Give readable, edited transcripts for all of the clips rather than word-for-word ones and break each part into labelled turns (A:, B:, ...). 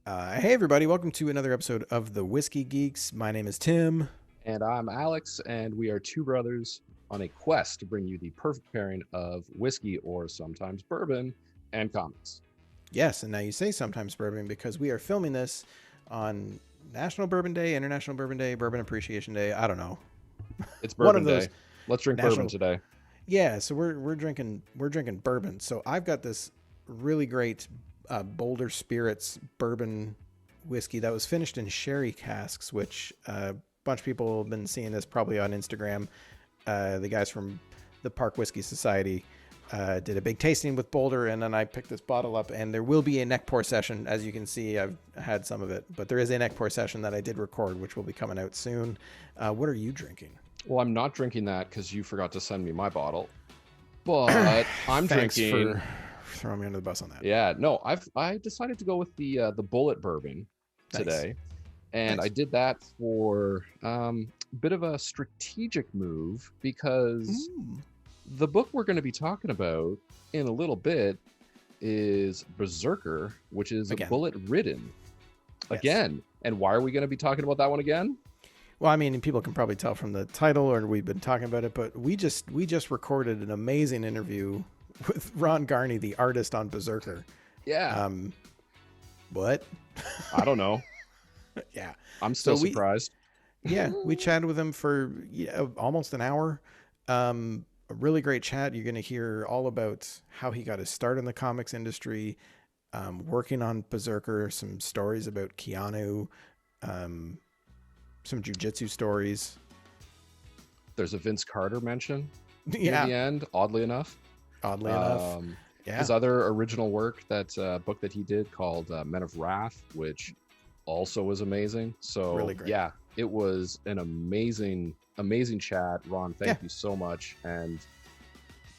A: Hey everybody, welcome to another episode of the Whiskey Geeks. My name is Tim.
B: And I'm Alex, and we are two brothers on a quest to bring you the perfect pairing of whiskey, or sometimes bourbon, and comics.
A: Yes, and now you say sometimes bourbon because we are filming this on National Bourbon Day, International Bourbon Day, Bourbon Appreciation Day. I don't know.
B: It's
A: One
B: bourbon
A: of those
B: day. Let's drink
A: national.
B: bourbon today.
A: Yeah, so we're drinking bourbon. So I've got this really great Boulder Spirits bourbon whiskey that was finished in sherry casks, which a bunch of people have been seeing this probably on Instagram. The guys from the Park Whiskey Society did a big tasting with Boulder, and then I picked this bottle up, and there will be a neck pour session. As you can see, I've had some of it, but there is a neck pour session that I did record, which will be coming out soon. What are you drinking?
B: Well, I'm not drinking that because you forgot to send me my bottle, but I'm
A: Thanks
B: drinking.
A: for throwing me under the bus on that.
B: Yeah, no, I decided to go with the Bullet bourbon today,
A: Nice.
B: and
A: Nice.
B: I did that for a bit of a strategic move because the book we're going to be talking about in a little bit is BRZRKR, which is
A: Again.
B: a bullet ridden.
A: Yes.
B: Again. And why are we going to be talking about that one again?
A: Well, I mean, people can probably tell from the title, or we've been talking about it, but we just recorded an amazing interview with Ron Garney, the artist, on BRZRKR.
B: Yeah.
A: What?
B: I don't know.
A: Yeah.
B: I'm still
A: So
B: surprised.
A: Yeah, we chatted with him for almost an hour. A really great chat. You're going to hear all about how he got his start in the comics industry, working on BRZRKR, some stories about Keanu, some jiu-jitsu stories.
B: There's a Vince Carter mention
A: Yeah.
B: near the end, oddly enough.
A: Oddly enough. Yeah.
B: His other original work, that book that he did called Men of Wrath, which also was amazing. So
A: Really great.
B: yeah, it was an amazing chat. Ron, thank you so much. And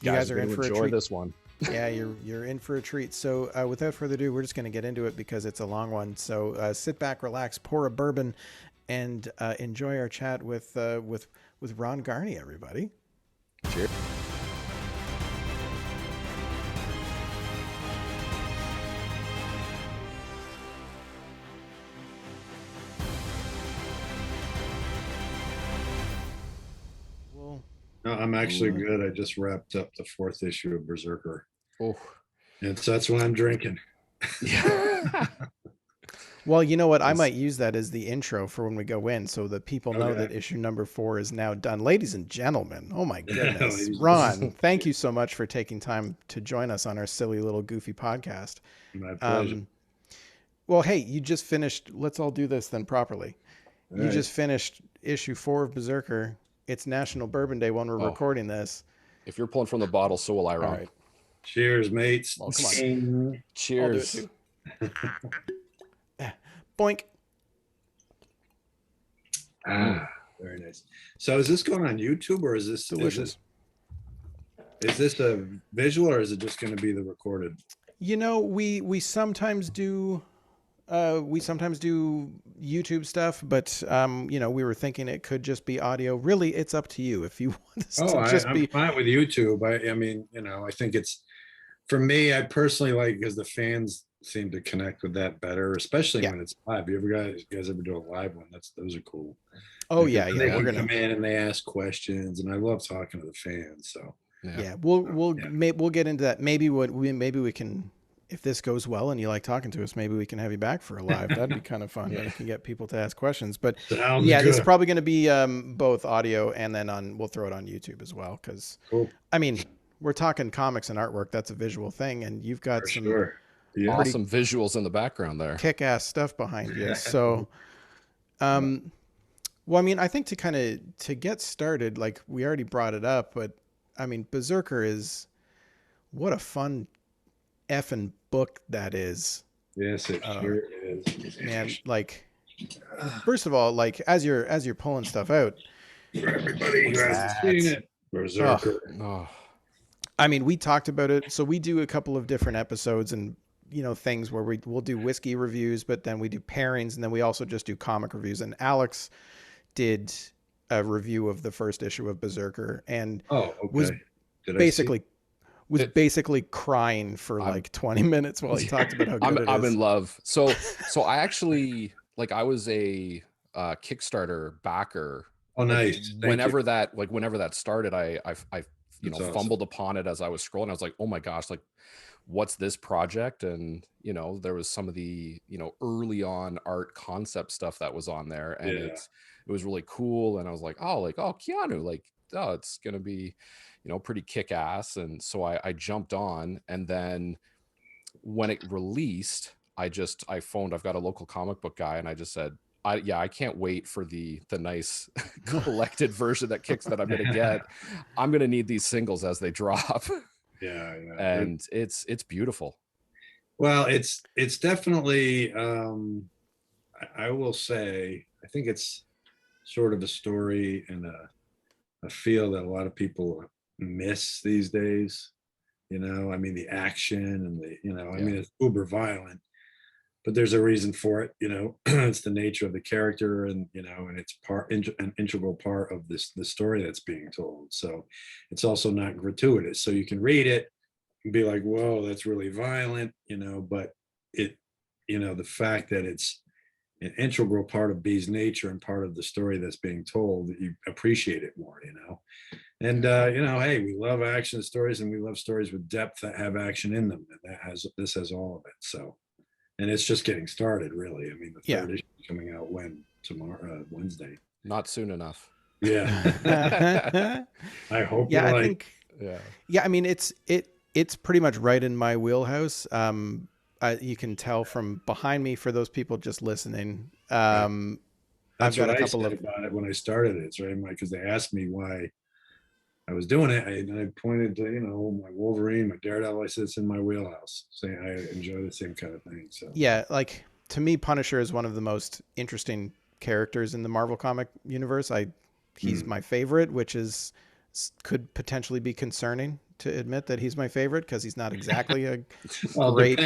A: you guys are in
B: gonna
A: for a
B: enjoy
A: treat.
B: this one.
A: Yeah, you're in for a treat. So without further ado, we're just going to get into it because it's a long one. So sit back, relax, pour a bourbon, and enjoy our chat with Ron Garney, everybody.
B: Cheers.
A: Well,
C: No, I'm actually good. I just wrapped up the fourth issue of BRZRKR.
B: Oh,
C: And so that's what I'm drinking.
B: yeah.
A: well, you know what? I might use that as the intro for when we go in, so that people know
C: Okay.
A: that issue number 4 is now done. Ladies and gentlemen, oh my goodness,
C: Ladies and
A: Ron, thank you so much for taking time to join us on our silly little goofy podcast.
C: My pleasure.
A: Well, hey, you just finished. Let's all do this then properly.
C: All
A: You
C: right.
A: just finished issue 4 of BRZRKR. It's National Bourbon Day when we're recording this.
B: If you're pulling from the bottle, so will I, Ron.
A: All right.
C: Cheers, mates.
B: Oh, come on.
C: Ding.
B: Cheers.
A: Boink.
C: Ah, very nice. So is this going on YouTube, or is this
A: Delicious.
C: Is this a visual, or is it just going to be the recorded?
A: You know, we sometimes do YouTube stuff, but you know, we were thinking it could just be audio. Really, it's up to you if you want this to just
C: I'm
A: be.
C: fine with YouTube. I mean, I think it's, for me, I personally like, because the fans seem to connect with that better, especially when it's live. You guys ever do a live one? Those are cool.
A: Oh
C: Because
A: yeah,
C: they
A: we're
C: can
A: gonna
C: come in and they ask questions, and I love talking to the fans. So
A: we'll get into that. Maybe we can, if this goes well and you like talking to us, maybe we can have you back for a live. That'd be kind of fun. We can get people to ask questions. But
C: Sounds
A: this is
C: good.
A: probably going to be both audio and then we'll throw it on YouTube as well. Because
C: Cool.
A: I mean, we're talking comics and artwork. That's a visual thing, and you've got
C: For
A: some
C: sure. Yeah.
B: Awesome visuals in the background there.
A: kick-ass stuff behind you. So, well, I mean, I think to get started, like we already brought it up, but I mean, BRZRKR is, what a fun effing book that is.
C: Yes, it sure is.
A: Man, like, first of all, like as you're pulling stuff out,
C: For everybody who hasn't seen it, BRZRKR.
B: Oh,
A: I mean, we talked about it. So we do a couple of different episodes and, things where we'll do whiskey reviews, but then we do pairings, and then we also just do comic reviews. And Alex did a review of the first issue of BRZRKR and
C: Oh, okay.
A: was
C: Did I see
A: basically was basically crying for like 20 minutes while he talked about how good it is.
B: I'm in love. So I actually, like, I was a Kickstarter backer.
C: Oh, nice.
B: Whenever that started, I fumbled
C: awesome.
B: upon it as I was scrolling. I was like, oh my gosh, like, what's this project? And there was some of the early on art concept stuff that was on there, and it was really cool. And I was like, oh Keanu, like, oh, it's gonna be pretty kick-ass. And so I jumped on, and then when it released, I phoned, I've got a local comic book guy, and I just said, I can't wait for the nice collected version that I'm gonna get. I'm gonna need these singles as they drop.
C: Yeah.
B: And it's beautiful.
C: Well, it's definitely, I will say, I think it's sort of a story and a feel that a lot of people miss these days. I mean, the action and I mean, it's uber violent, but there's a reason for it. It's the nature of the character, and and it's an integral part of the story that's being told. So it's also not gratuitous. So you can read it and be like, whoa, that's really violent, but it, the fact that it's an integral part of B's nature and part of the story that's being told, you appreciate it more, And hey, we love action stories, and we love stories with depth that have action in them, and this has all of it. So, and it's just getting started, really. I mean, the third issue is coming out tomorrow, Wednesday.
B: Not soon enough.
C: Yeah. I hope.
A: Yeah, I think. Yeah, I mean, it's pretty much right in my wheelhouse. You can tell from behind me, for those people just listening.
C: That's what I said about it when I started it, right? Because they asked me why I was doing it. I pointed to, my Wolverine, my Daredevil. I said, it's in my wheelhouse. Saying I enjoy the same kind of thing. So
A: yeah, like, to me, Punisher is one of the most interesting characters in the Marvel comic universe. He's my favorite, which could potentially be concerning to admit that he's my favorite, because he's not exactly a great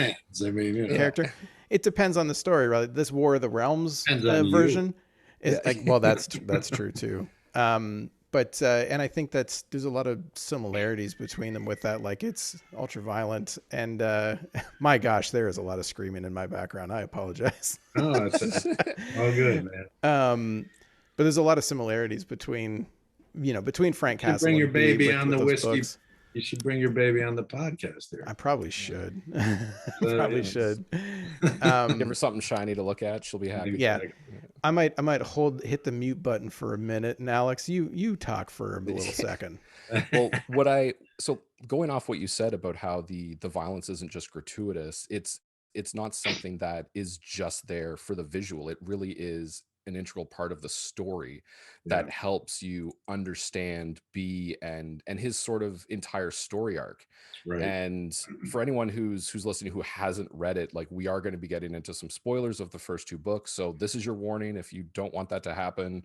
A: character. It depends on the story, right? This War of the Realms version is like, well, that's true too. But and I think there's a lot of similarities between them with that. Like, it's ultra violent, and my gosh, there is a lot of screaming in my background. I apologize.
C: Oh, it's all good, man.
A: But there's a lot of similarities between Frank Castle.
C: Bring your baby on the whiskey.
A: Books.
C: You should bring your baby on the podcast there.
A: I probably should. Should.
B: Give her something shiny to look at. She'll be happy.
A: Yeah. I might hit the mute button for a minute, and Alex, you talk for a little second.
B: Well, so going off what you said about how the violence isn't just gratuitous, it's not something that is just there for the visual. It really is an integral part of the story that helps you understand B and his sort of entire story arc.
C: Right.
B: And for anyone who's listening who hasn't read it, like, we are going to be getting into some spoilers of the first two books. So this is your warning. If you don't want that to happen,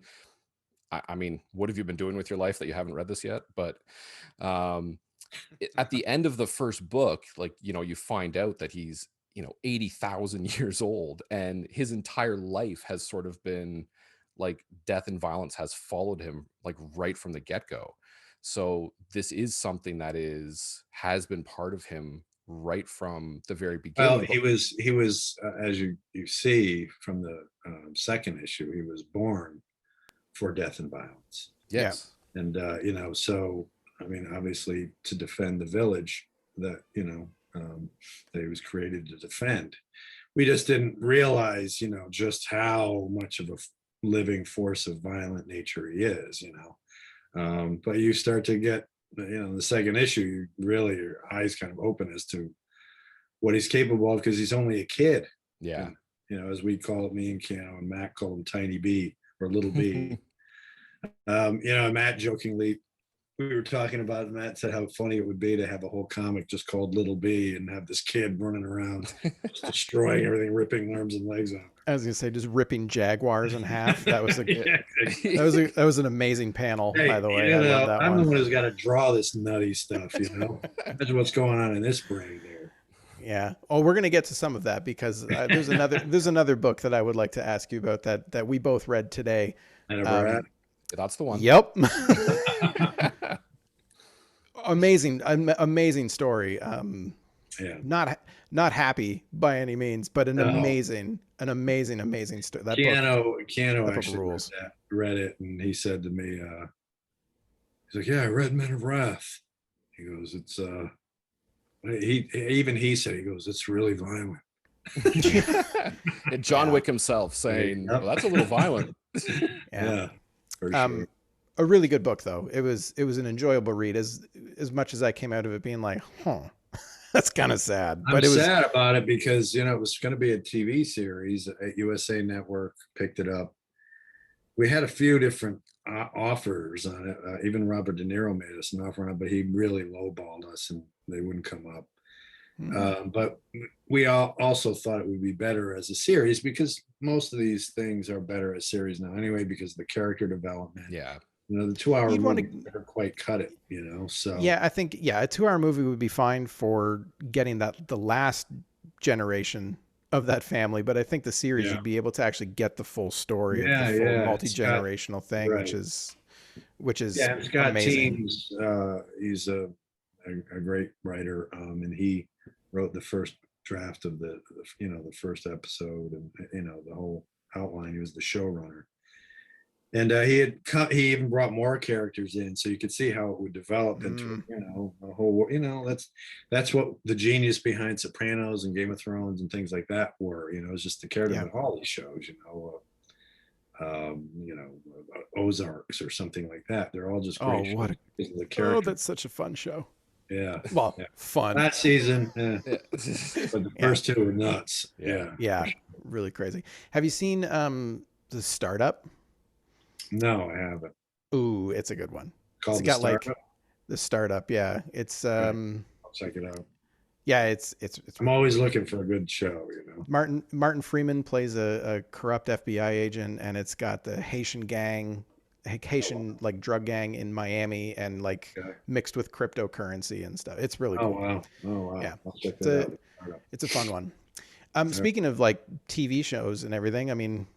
B: I mean, what have you been doing with your life that you haven't read this yet? But at the end of the first book, like, you find out that he's 80,000 years old, and his entire life has sort of been like death and violence has followed him, like, right from the get-go. So this is something that has been part of him right from the very beginning.
C: Well, he was as you see from the second issue, he was born for death and violence.
B: Yes.
C: Yeah. And so, I mean, obviously, to defend the village that that he was created to defend. We just didn't realize, just how much of a living force of violent nature he is, but you start to get, the second issue, your eyes kind of open as to what he's capable of, because he's only a kid.
B: Yeah.
C: And, as we call it, me and Keanu and Matt call him Tiny B, or Little B. Matt jokingly, we were talking about, Matt said how funny it would be to have a whole comic just called Little B and have this kid running around just destroying everything, ripping arms and legs off.
A: I was gonna say, just ripping jaguars in half. That was that was an amazing panel, by the way. I love that
C: I'm
A: one.
C: the one who's got to draw this nutty stuff. That's what's going on in this brain there.
A: Yeah. Oh, we're gonna get to some of that, because there's another book that I would like to ask you about that we both read today.
B: That's the one.
A: Yep. amazing story.
C: Yeah.
A: Not happy by any means, but an
C: No.
A: amazing story.
C: Keanu
A: book
C: actually
A: rules.
C: read it, and he said to me, he's like, "Yeah, I read Men of Wrath." He goes, "It's he said, he goes, it's really violent."
B: And John Wick himself saying,
C: Yep.
B: well, that's a little violent.
C: Yeah, for sure.
A: A really good book though. It was an enjoyable read, as much as I came out of it being like, that's kind of sad.
C: I'm sad about it because, it was going to be a TV series at USA Network, picked it up. We had a few different offers on it. Even Robert De Niro made us an offer on it, but he really lowballed us and they wouldn't come up. But we also thought it would be better as a series, because most of these things are better as series now anyway, because of the character development.
B: Yeah.
C: The 2-hour movie never quite cut it, so.
A: Yeah, I think, a 2-hour movie would be fine for getting the last generation of that family, but I think the series you'd be able to actually get the full story of the full multi-generational thing, right. which is
C: Scott
A: amazing.
C: Teems, he's a great writer, and he wrote the first draft of the first episode, and the whole outline. He was the showrunner, and he even brought more characters in, so you could see how it would develop into a whole. That's what the genius behind Sopranos and Game of Thrones and things like that were. It's just the character of all these shows. Ozarks or something like that. They're all just great shows because of the character.
A: That's such a fun show.
C: Yeah.
A: Well, fun.
C: That season, but the first two were nuts. Yeah.
A: Really crazy. Have you seen The Startup?
C: No, I haven't.
A: Ooh, it's a good one.
C: Called
A: it's got like The Startup. Yeah, it's
C: I'll check it out.
A: Yeah, it's.
C: I'm always looking for a good show.
A: Martin Freeman plays a corrupt FBI agent, and it's got the Haitian gang. Like drug gang in Miami, and mixed with cryptocurrency and stuff. It's really cool.
C: Oh wow.
A: Yeah.
C: I'll check that out.
A: It's a fun one. Speaking of TV shows and everything, I mean,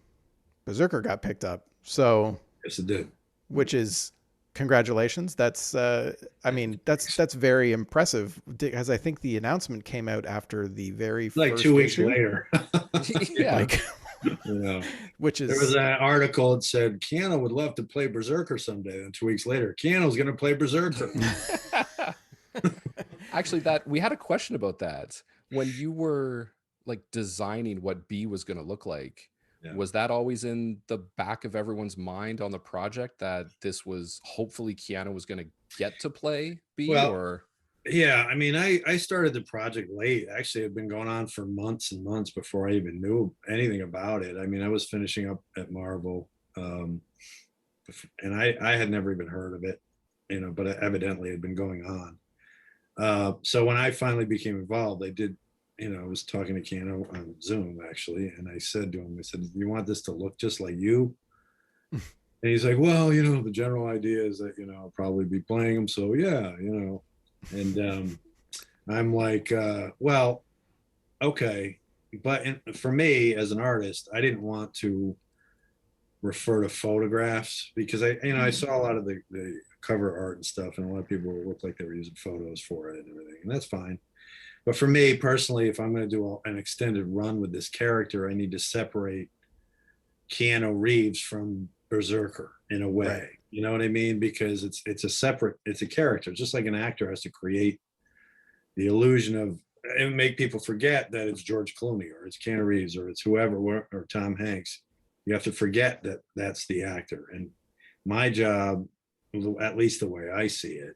A: BRZRKR got picked up. So
C: yes, it did.
A: Which is congratulations. That's that's very impressive, because I think the announcement came out after the very first
C: 2 weeks
A: issue.
C: Later.
A: Yeah.
C: Which is, there was an article that said Keanu would love to play BRZRKR someday, and 2 weeks later Keanu's going to play BRZRKR.
B: Actually, that we had a question about that when you were designing what B was going to look like. Was that always in the back of everyone's mind on the project, that this was hopefully Keanu was going to get to play B?
C: Yeah, I mean, I started the project late. Actually, it had been going on for months and months before I even knew anything about it. I mean, I was finishing up at Marvel, and I had never even heard of it, but evidently it had been going on. So when I finally became involved, I did, I was talking to Keanu on Zoom, actually, and I said to him, I said, "You want this to look just like you?" And he's like, "Well, the general idea is that, I'll probably be playing him. So yeah, And I'm like, well, okay. But for me as an artist, I didn't want to refer to photographs, because I saw a lot of the cover art and stuff, and a lot of people looked like they were using photos for it and everything, and that's fine. But for me personally, if I'm going to do an extended run with this character, I need to separate Keanu Reeves from BRZRKR in a way. Right. You know what I mean? Because it's a character, just like an actor has to create the illusion of, and make people forget that it's George Clooney or it's Keanu Reeves or it's whoever, or Tom Hanks. You have to forget that that's the actor. And my job, at least the way I see it,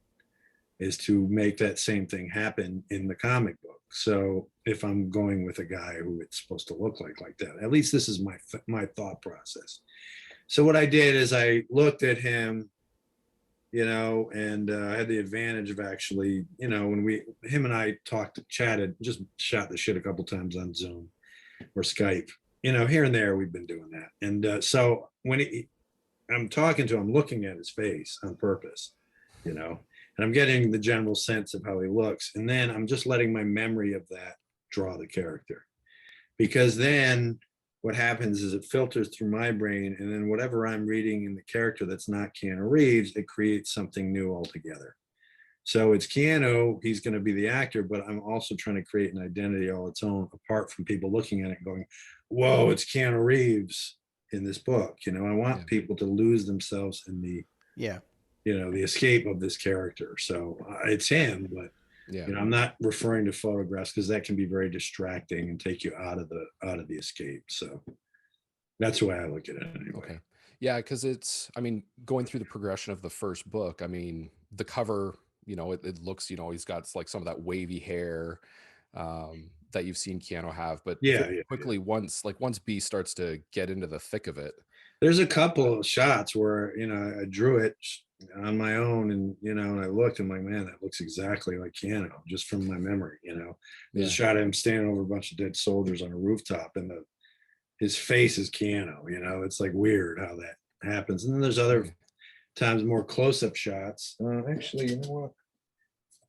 C: is to make that same thing happen in the comic book. So if I'm going with a guy who it's supposed to look like that, at least this is my thought process. So what I did is I looked at him, and I had the advantage of actually, when him and I chatted, just shot the shit a couple times on Zoom or Skype, here and there, we've been doing that. And so when I'm talking to him, looking at his face on purpose, and I'm getting the general sense of how he looks. And then I'm just letting my memory of that draw the character. Because then what happens is it filters through my brain, and then whatever I'm reading in the character that's not Keanu Reeves, it creates something new altogether. So it's Keanu, he's going to be the actor, but I'm also trying to create an identity all its own, apart from people looking at it and going, whoa, it's Keanu Reeves in this book. You know, I want people to lose themselves in the, you know, the escape of this character. So it's him, but you know, I'm not referring to photographs because that can be very distracting and take you out of the escape. So that's the way I look at it anyway.
B: Okay. Yeah, because it's, I mean, going through the progression of the first book, I mean, the cover, you know, it looks, you know, he's got like some of that wavy hair that you've seen Keanu have, but quickly once B starts to get into the thick of it.
C: There's a couple of shots where, you know, I drew it on my own and, you know, and I looked and I'm like, man, that looks exactly like Keanu just from my memory, you know. There's a shot of him standing over a bunch of dead soldiers on a rooftop and his face is Keanu, you know. It's like weird how that happens. And then there's other times more close-up shots. Actually, you know what?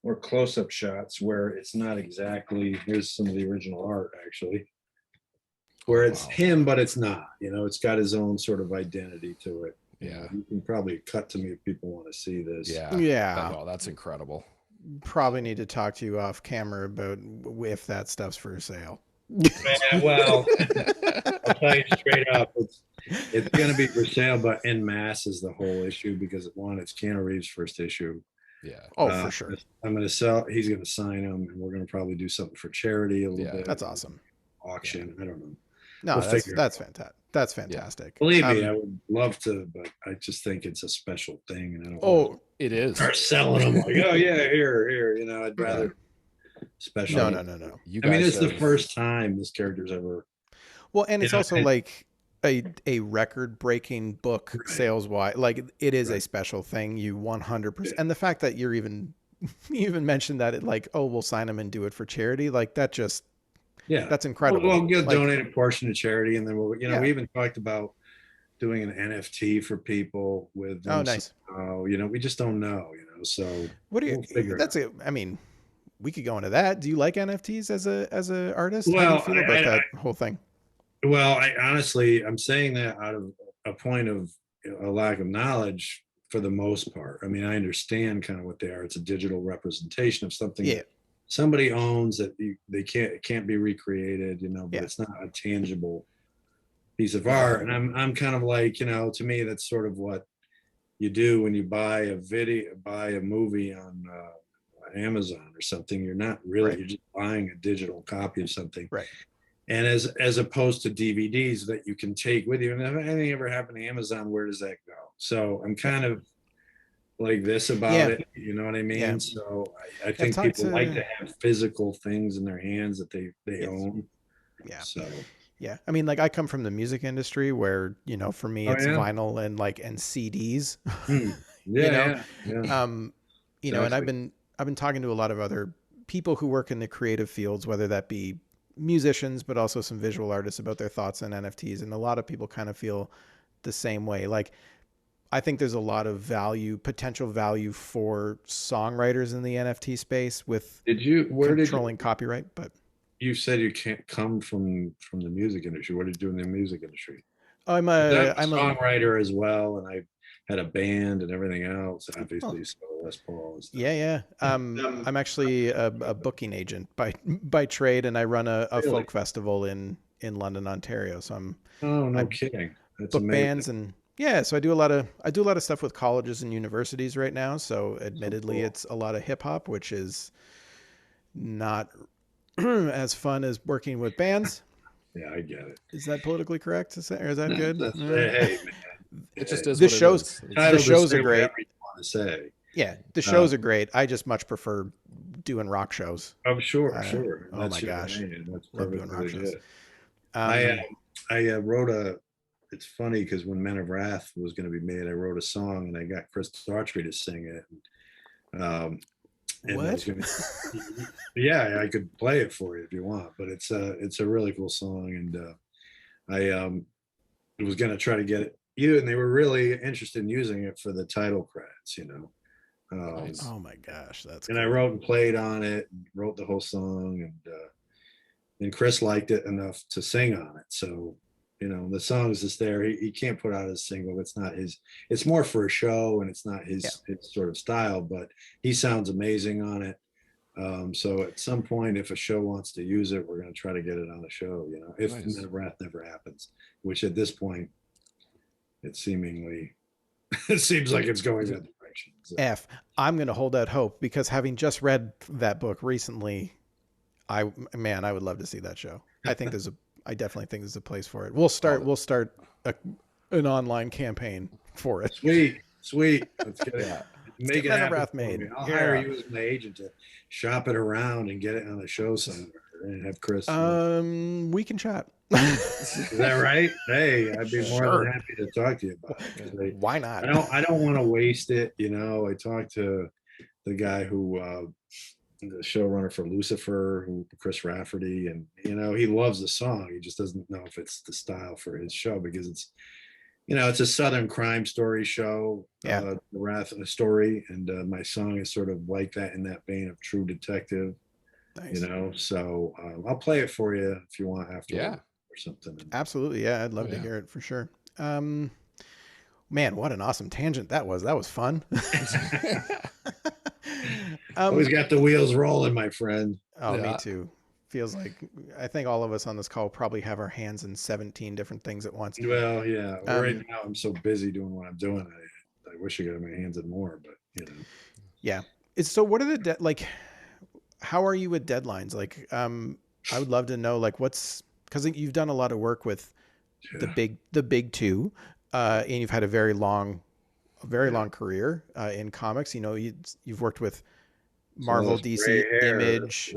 C: More close-up shots where it's not exactly, here's some of the original art actually, where it's him, but it's not, you know, it's got his own sort of identity to it.
B: Yeah.
C: You can probably cut to me if people want to see this.
A: Yeah.
B: That's incredible.
A: Probably need to talk to you off camera about if that stuff's for sale.
C: Man, well, I'll tell you straight up, it's going to be for sale, but en masse is the whole issue because one, it's Keanu Reeves' first issue.
B: Yeah.
A: Oh, for sure.
C: I'm going to sell. He's going to sign them, and we're going to probably do something for charity a little bit.
A: That's awesome.
C: Auction. I don't know.
A: No, that's fantastic. That's fantastic.
C: Believe me, I would love to, but I just think it's a special thing, and I don't.
B: Oh, it is.
C: Start selling them like, oh yeah, here. You know, I'd rather special.
A: No.
C: I mean, it's the first time this character's ever.
A: Well, and it's also like a record-breaking book sales-wise. Like it is a special thing. You 100%, and the fact that you even mentioned that it like, oh, we'll sign them and do it for charity, like that just. Yeah, that's incredible.
C: We'll donate a portion to charity, and then we'll, you know, we even talked about doing an NFT for people with.
A: Oh, nice.
C: You know, we just don't know, you know. So
A: what do you? That's it. I mean, we could go into that. Do you like NFTs as a artist?
C: Well,
A: how do you feel about that whole thing?
C: Well, honestly, I'm saying that out of a point of a lack of knowledge for the most part. I mean, I understand kind of what they are. It's a digital representation of something. Yeah. Somebody owns that it can't be recreated, you know, but it's not a tangible piece of art. And I'm kind of like, you know, to me, that's sort of what you do when you buy a movie on Amazon or something. You're not really, you're just buying a digital copy of something.
A: Right.
C: And as opposed to DVDs that you can take with you. And if anything ever happened to Amazon, where does that go? So I'm kind of like this about it, you know what I mean? Yeah. So I think people like to have physical things in their hands that they own.
A: Yeah.
C: So
A: yeah, I mean, like I come from the music industry where, you know, for me it's vinyl and CDs. You know, you know, and I've been talking to a lot of other people who work in the creative fields, whether that be musicians, but also some visual artists, about their thoughts on NFTs, and a lot of people kind of feel the same way. Like, I think there's a lot of potential value for songwriters in the NFT space with controlling copyright. But
C: you said you can't come from the music industry. What did you do in the music industry?
A: I'm a
C: songwriter as well, and I had a band and everything else. Obviously, so Les Paul.
A: Yeah. I'm actually a booking agent by trade, and I run a folk festival in London, Ontario. So I'm
C: kidding. That's
A: book
C: amazing.
A: Bands and. Yeah, so I do a lot of stuff with colleges and universities right now. So admittedly, it's a lot of hip hop, which is not as fun as working with bands.
C: Yeah, I get it.
A: Is that politically correct to say, or is that good?
C: Hey, man.
B: It just is.
A: The shows are great.
C: Want to say.
A: Yeah, the shows are great. I just much prefer doing rock shows.
C: Oh, sure.
A: Oh my gosh,
C: love doing rock shows. I wrote it's funny because when Men of Wrath was going to be made, I wrote a song and I got Chris Daughtry to sing it. And
A: what?
C: Yeah, I could play it for you if you want, but it's a really cool song, and I was going to try to get it and they were really interested in using it for the title credits, you know.
A: Oh my gosh, that's
C: and cool. I wrote and played on it, and wrote the whole song, and Chris liked it enough to sing on it, so you know, the songs is there. He can't put out a single. It's not his, it's more for a show, and it's not his sort of style, but he sounds amazing on it. So at some point, if a show wants to use it, we're going to try to get it on the show, you know, if never happens, which at this point, it seemingly, it seems like it's going that direction. So.
A: I'm going to hold out hope, because having just read that book recently, I would love to see that show. I definitely think there's a place for it. We'll start an online campaign for it.
C: Sweet. Let's get it. Make it happen.
A: Made.
C: I'll hire you as my agent to shop it around and get it on the show somewhere and have Chris.
A: We can chat.
C: Is that right? Hey, I'd be more than happy to talk to you about it.
A: Why not?
C: I don't want to waste it. You know, I talked to the guy who, the showrunner for Lucifer, Chris Rafferty, and you know, he loves the song. He just doesn't know if it's the style for his show, because it's, you know, it's a Southern crime story show, the Wrath of the Story, and my song is sort of like that, in that vein of True Detective. Nice. You know, so I'll play it for you if you want after or something.
A: Absolutely, yeah, I'd love to hear it for sure. Man, what an awesome tangent that was. That was fun.
C: Always got the wheels rolling, my friend.
A: Oh, me too. Feels like, I think all of us on this call probably have our hands in 17 different things at once.
C: Well, yeah. Right now I'm so busy doing what I'm doing. I wish I got my hands in more, but you know.
A: Yeah. So what are the how are you with deadlines? Like, I would love to know, like, because you've done a lot of work with the big two, and you've had a very long career in comics. You know, you've worked with Marvel, DC, Image,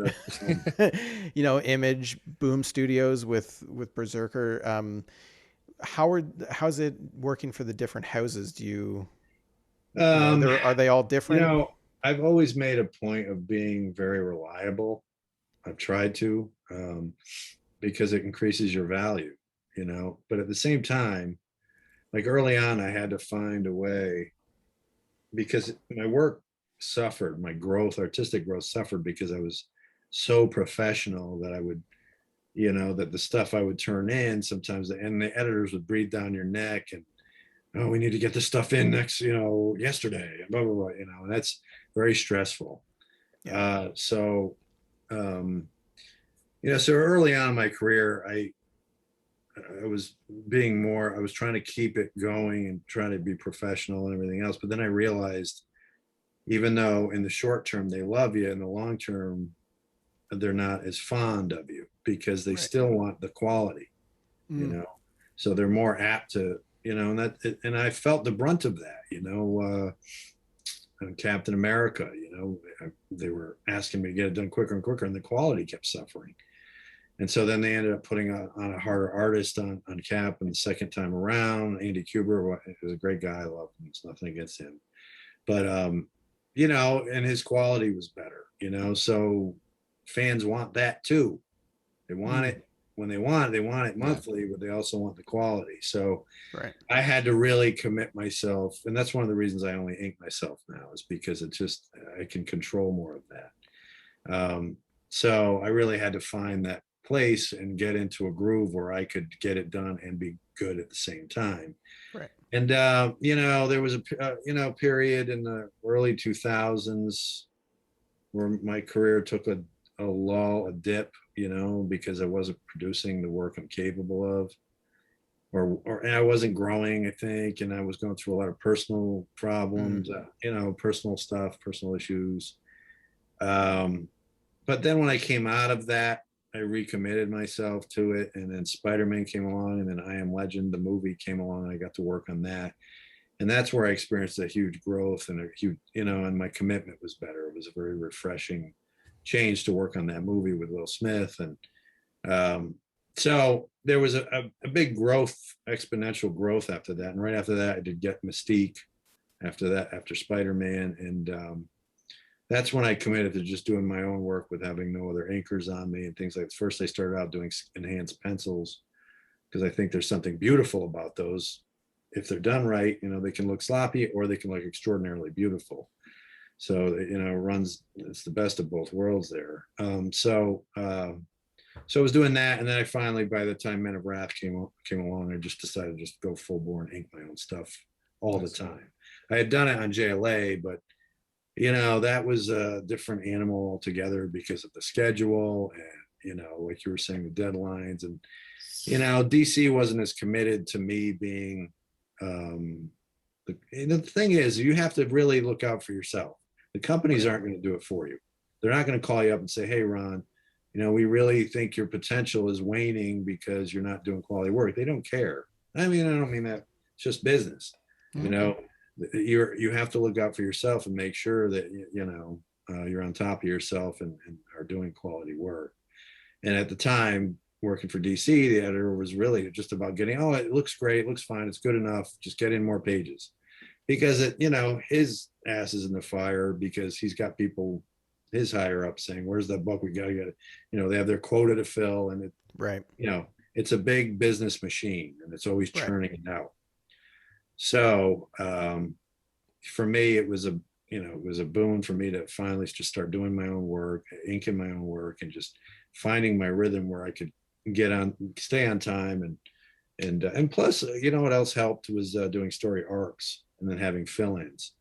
A: you know, Image, Boom Studios with BRZRKR. How's it working for the different houses? Do you are they all different?
C: You know, I've always made a point of being very reliable. I've tried to, because it increases your value, you know, but at the same time, like early on, I had to find a way, because my work suffered, my artistic growth suffered, because I was so professional that I would, you know, that the stuff I would turn in sometimes, and the editors would breathe down your neck, and oh, we need to get this stuff in next, you know, yesterday, and blah blah blah, you know, and that's very stressful. You know, so early on in my career, I was trying to keep it going and trying to be professional and everything else, but then I realized, even though in the short term they love you, in the long term they're not as fond of you, because they still want the quality, you know, so they're more apt to, you know, and I felt the brunt of that, you know, Captain America, you know, they were asking me to get it done quicker and quicker, and the quality kept suffering. And so then they ended up putting on a harder artist on Cap, and the second time around, Andy Kuber was a great guy. I love him. It's nothing against him. But, you know, and his quality was better, you know, so fans want that too. They want it when they want it monthly, but they also want the quality. So I had to really commit myself. And that's one of the reasons I only ink myself now, is because I can control more of that. So I really had to find that place and get into a groove where I could get it done and be good at the same time. And, you know, there was a period in the early 2000s where my career took a lull, a dip, you know, because I wasn't producing the work I'm capable of, and I wasn't growing, I think. And I was going through a lot of personal problems, you know, personal stuff, personal issues. But then when I came out of that, I recommitted myself to it, and then Spider-Man came along, and then I Am Legend, the movie, came along, and I got to work on that. And that's where I experienced a huge growth and a huge, you know, and my commitment was better. It was a very refreshing change to work on that movie with Will Smith. And so there was a big growth, exponential growth after that. And right after that, I did Get Mystique after Spider-Man. And that's when I committed to just doing my own work with having no other inkers on me and things like that. First, I started out doing enhanced pencils, because I think there's something beautiful about those. If they're done right, you know, they can look sloppy or they can look extraordinarily beautiful. So, you know, it's the best of both worlds there. So I was doing that, and then I finally, by the time Men of Wrath came along, I just decided to just go full bore and ink my own stuff all the time. I had done it on JLA, but that was a different animal altogether because of the schedule and like you were saying, the deadlines, and DC wasn't as committed to me being. The thing is, you have to really look out for yourself. The companies aren't going to do it for you. They're not going to call you up and say, "Hey, Ron, we really think your potential is waning because you're not doing quality work." They don't care. I don't mean that. It's just business. You have to look out for yourself and make sure that you're on top of yourself and are doing quality work. And at the time, working for DC, the editor was really just about getting, oh, it looks great, it looks fine, it's good enough, just get in more pages, because his ass is in the fire because he's got people, his higher up, saying, "Where's that book? We gotta get it." They have their quota to fill, and it's a big business machine, and it's always churning it out. So for me, it was a boon for me to finally just start doing my own work, inking my own work, and just finding my rhythm where I could stay on time, and plus, what else helped was doing story arcs and then having fill-ins.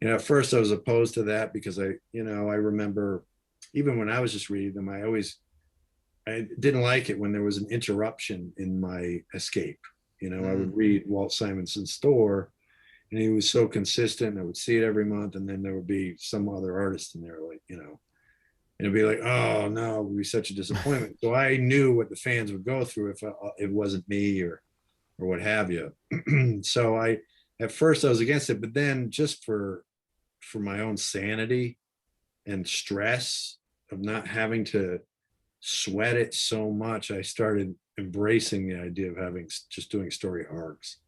C: At first I was opposed to that because I remember even when I was just reading them, I didn't like it when there was an interruption in my escape. I would read Walt Simonson's Store, and he was so consistent. I would see it every month, and then there would be some other artist in there, and it'd be like, oh no, it would be such a disappointment. So I knew what the fans would go through if it wasn't me or what have you. So at first I was against it, but then just for my own sanity and stress of not having to sweat it so much, I started embracing the idea of just doing story arcs,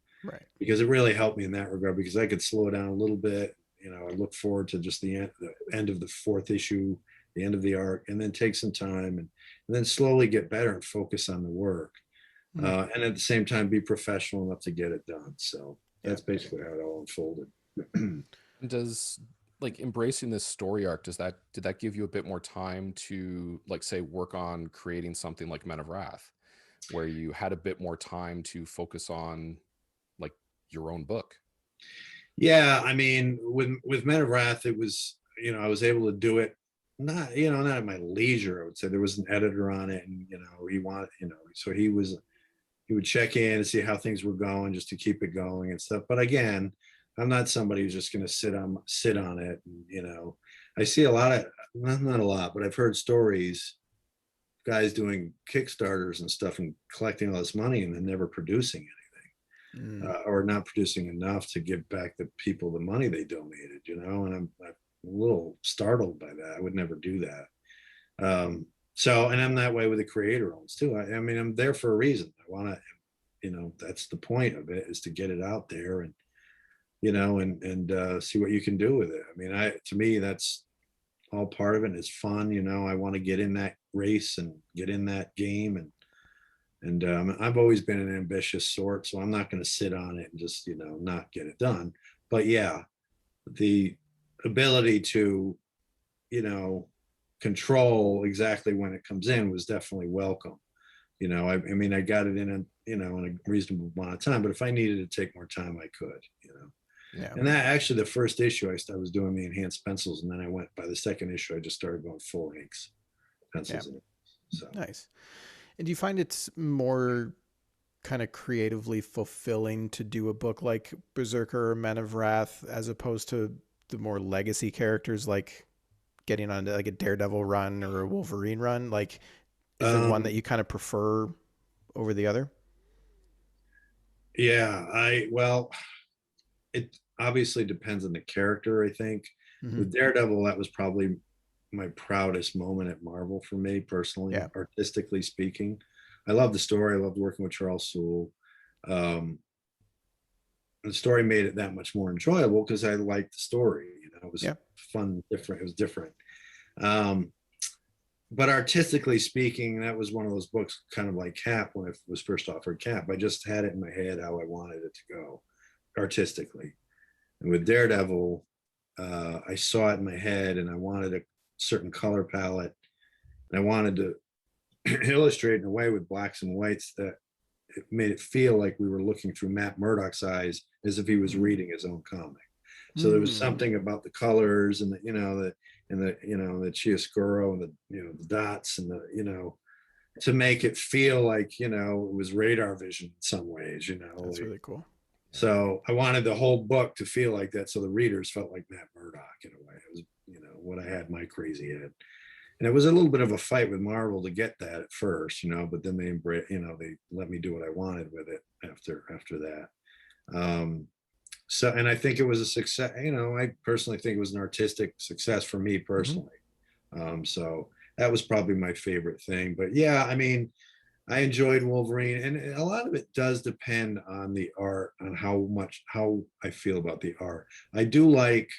C: because it really helped me in that regard, because I could slow down a little bit. I look forward to just the end of the fourth issue, the end of the arc, and then take some time and then slowly get better and focus on the work, and at the same time be professional enough to get it done. So that's basically how it all unfolded.
B: Does embracing this story arc, did that give you a bit more time to say work on creating something like Men of Wrath, where you had a bit more time to focus on your own book?
C: Yeah, with Men of Wrath, it was, I was able to do it not at my leisure. I would say there was an editor on it, and he wanted, so he would check in and see how things were going, just to keep it going and stuff. But again, I'm not somebody who's just going to sit on it. And, I see a lot of, not a lot, but I've heard stories, guys doing Kickstarters and stuff and collecting all this money and then never producing anything, or not producing enough to give back the people the money they donated, and I'm a little startled by that. I would never do that. So, and I'm that way with the creator owns too. I'm there for a reason. I want to, that's the point of it, is to get it out there and, and see what you can do with it. To me, that's all part of it. It's fun. I want to get in that race and get in that game. And I've always been an ambitious sort, so I'm not going to sit on it and just, not get it done. But yeah, the ability to, control exactly when it comes in was definitely welcome. I got it in in a reasonable amount of time, but if I needed to take more time, I could,
A: Yeah.
C: And that actually, the first issue, I was doing the enhanced pencils, and then I went, by the second issue, I just started going full inks, pencils.
A: Yeah.
C: So
A: Nice. And do you find it's more kind of creatively fulfilling to do a book like Berserker or Men of Wrath, as opposed to the more legacy characters, like getting on a Daredevil run or a Wolverine run? Is there one that you kind of prefer over the other?
C: Yeah, it obviously depends on the character, I think.
A: Mm-hmm.
C: With Daredevil, that was probably my proudest moment at Marvel for me personally, artistically speaking. I love the story. I loved working with Charles Soule. The story made it that much more enjoyable because I liked the story. It was fun, different. It was different. But artistically speaking, that was one of those books, kind of like Cap, when it was first offered Cap. I just had it in my head how I wanted it to go artistically. And with Daredevil, I saw it in my head, and I wanted a certain color palette, and I wanted to illustrated in a way with blacks and whites that it made it feel like we were looking through Matt Murdock's eyes as if he was reading his own comic. So there was something about the colors and the chiaroscuro and the dots and to make it feel like, it was radar vision in some ways,
A: That's really cool.
C: So I wanted the whole book to feel like that. So the readers felt like Matt Murdock in a way. It was, what I had my crazy head. And it was a little bit of a fight with Marvel to get that at first, but then they they let me do what I wanted with it after that. So, and I think it was a success, I personally think it was an artistic success for me personally. So that was probably my favorite thing. But yeah, I mean, I enjoyed Wolverine, and a lot of it does depend on the art, on how I feel about the art. I do like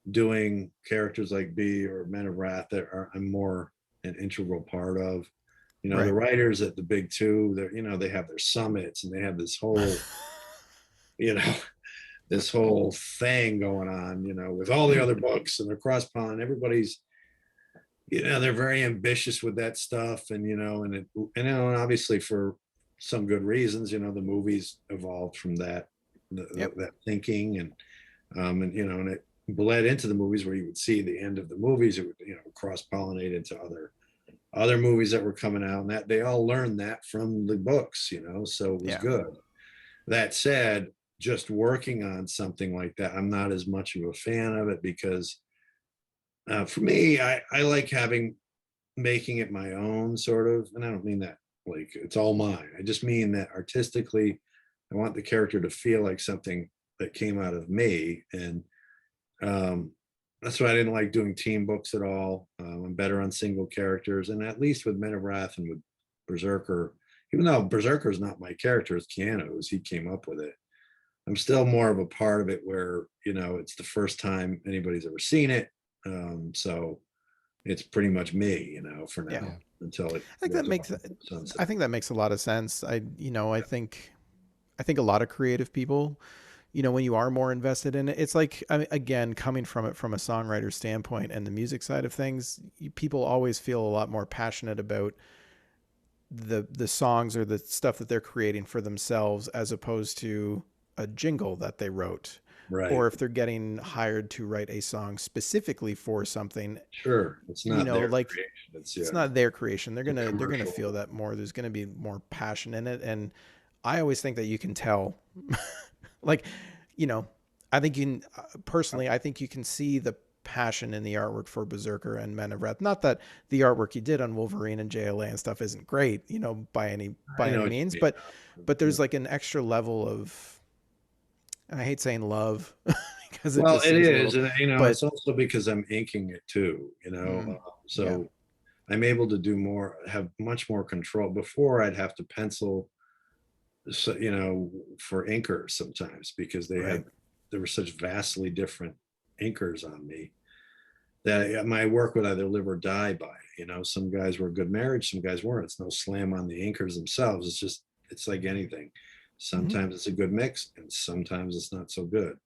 C: doing characters like B or Men of Wrath that I'm more an integral part of.
A: Right.
C: The writers at the big two, they have their summits and they have this whole, this whole thing going on, with all the other books, and they're cross-pollen. Everybody's, they're very ambitious with that stuff, and and obviously for some good reasons, the movies evolved from that, that thinking, and and it bled into the movies where you would see the end of the movies, it would cross-pollinate into other movies that were coming out, and that they all learned that from the books, so it was good. That said, just working on something like that, I'm not as much of a fan of it, because for me, I like making it my own, sort of, and I don't mean that like it's all mine. I just mean that artistically, I want the character to feel like something that came out of me, and that's why I didn't like doing team books at all. I'm better on single characters, and at least with Men of Wrath and with Berserker, even though Berserker is not my character, it's Keanu's, he came up with it. I'm still more of a part of it where, it's the first time anybody's ever seen it. So it's pretty much me, for now, until it.
A: I think that makes a lot of sense. I think a lot of creative people, when you are more invested in it, it's like, again, coming from it from a songwriter standpoint and the music side of things, people always feel a lot more passionate about the songs or the stuff that they're creating for themselves, as opposed to a jingle that they wrote.
C: Right.
A: Or if they're getting hired to write a song specifically for something.
C: Sure. It's not their creation.
A: It's not their creation. They're gonna feel that more. There's gonna be more passion in it. And I always think that you can tell. Like, I think I think you can see the passion in the artwork for Berserker and Men of Wrath. Not that the artwork he did on Wolverine and JLA and stuff isn't great, by any means, but there's like an extra level of, and I hate saying love, because
C: it is, and it's also because I'm inking it too, so I'm able to have much more control. Before, I'd have to pencil, for inkers sometimes, because there were such vastly different inkers on me that my work would either live or die by. Some guys were a good marriage, some guys weren't. It's no slam on the inkers themselves. It's like anything. Sometimes it's a good mix, and sometimes it's not so good.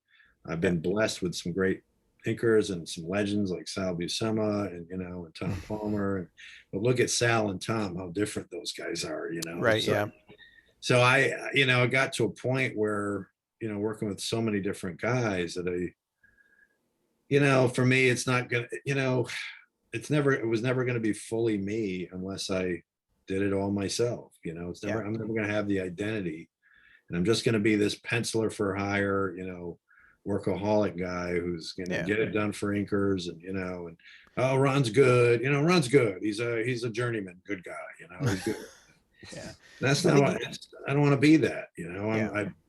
C: I've been blessed with some great inkers and some legends like Sal Buscema and and Tom Palmer. But look at Sal and Tom, how different those guys are.
A: Right.
C: So I got to a point where working with so many different guys that for me, it's not gonna, it was never gonna be fully me unless I did it all myself. I'm never gonna have the identity. And I'm just going to be this penciler for hire, workaholic guy who's going to get it done for inkers, and oh, Ron's good. Ron's good. He's a journeyman, good guy. He's good. That's not what I don't want to be that.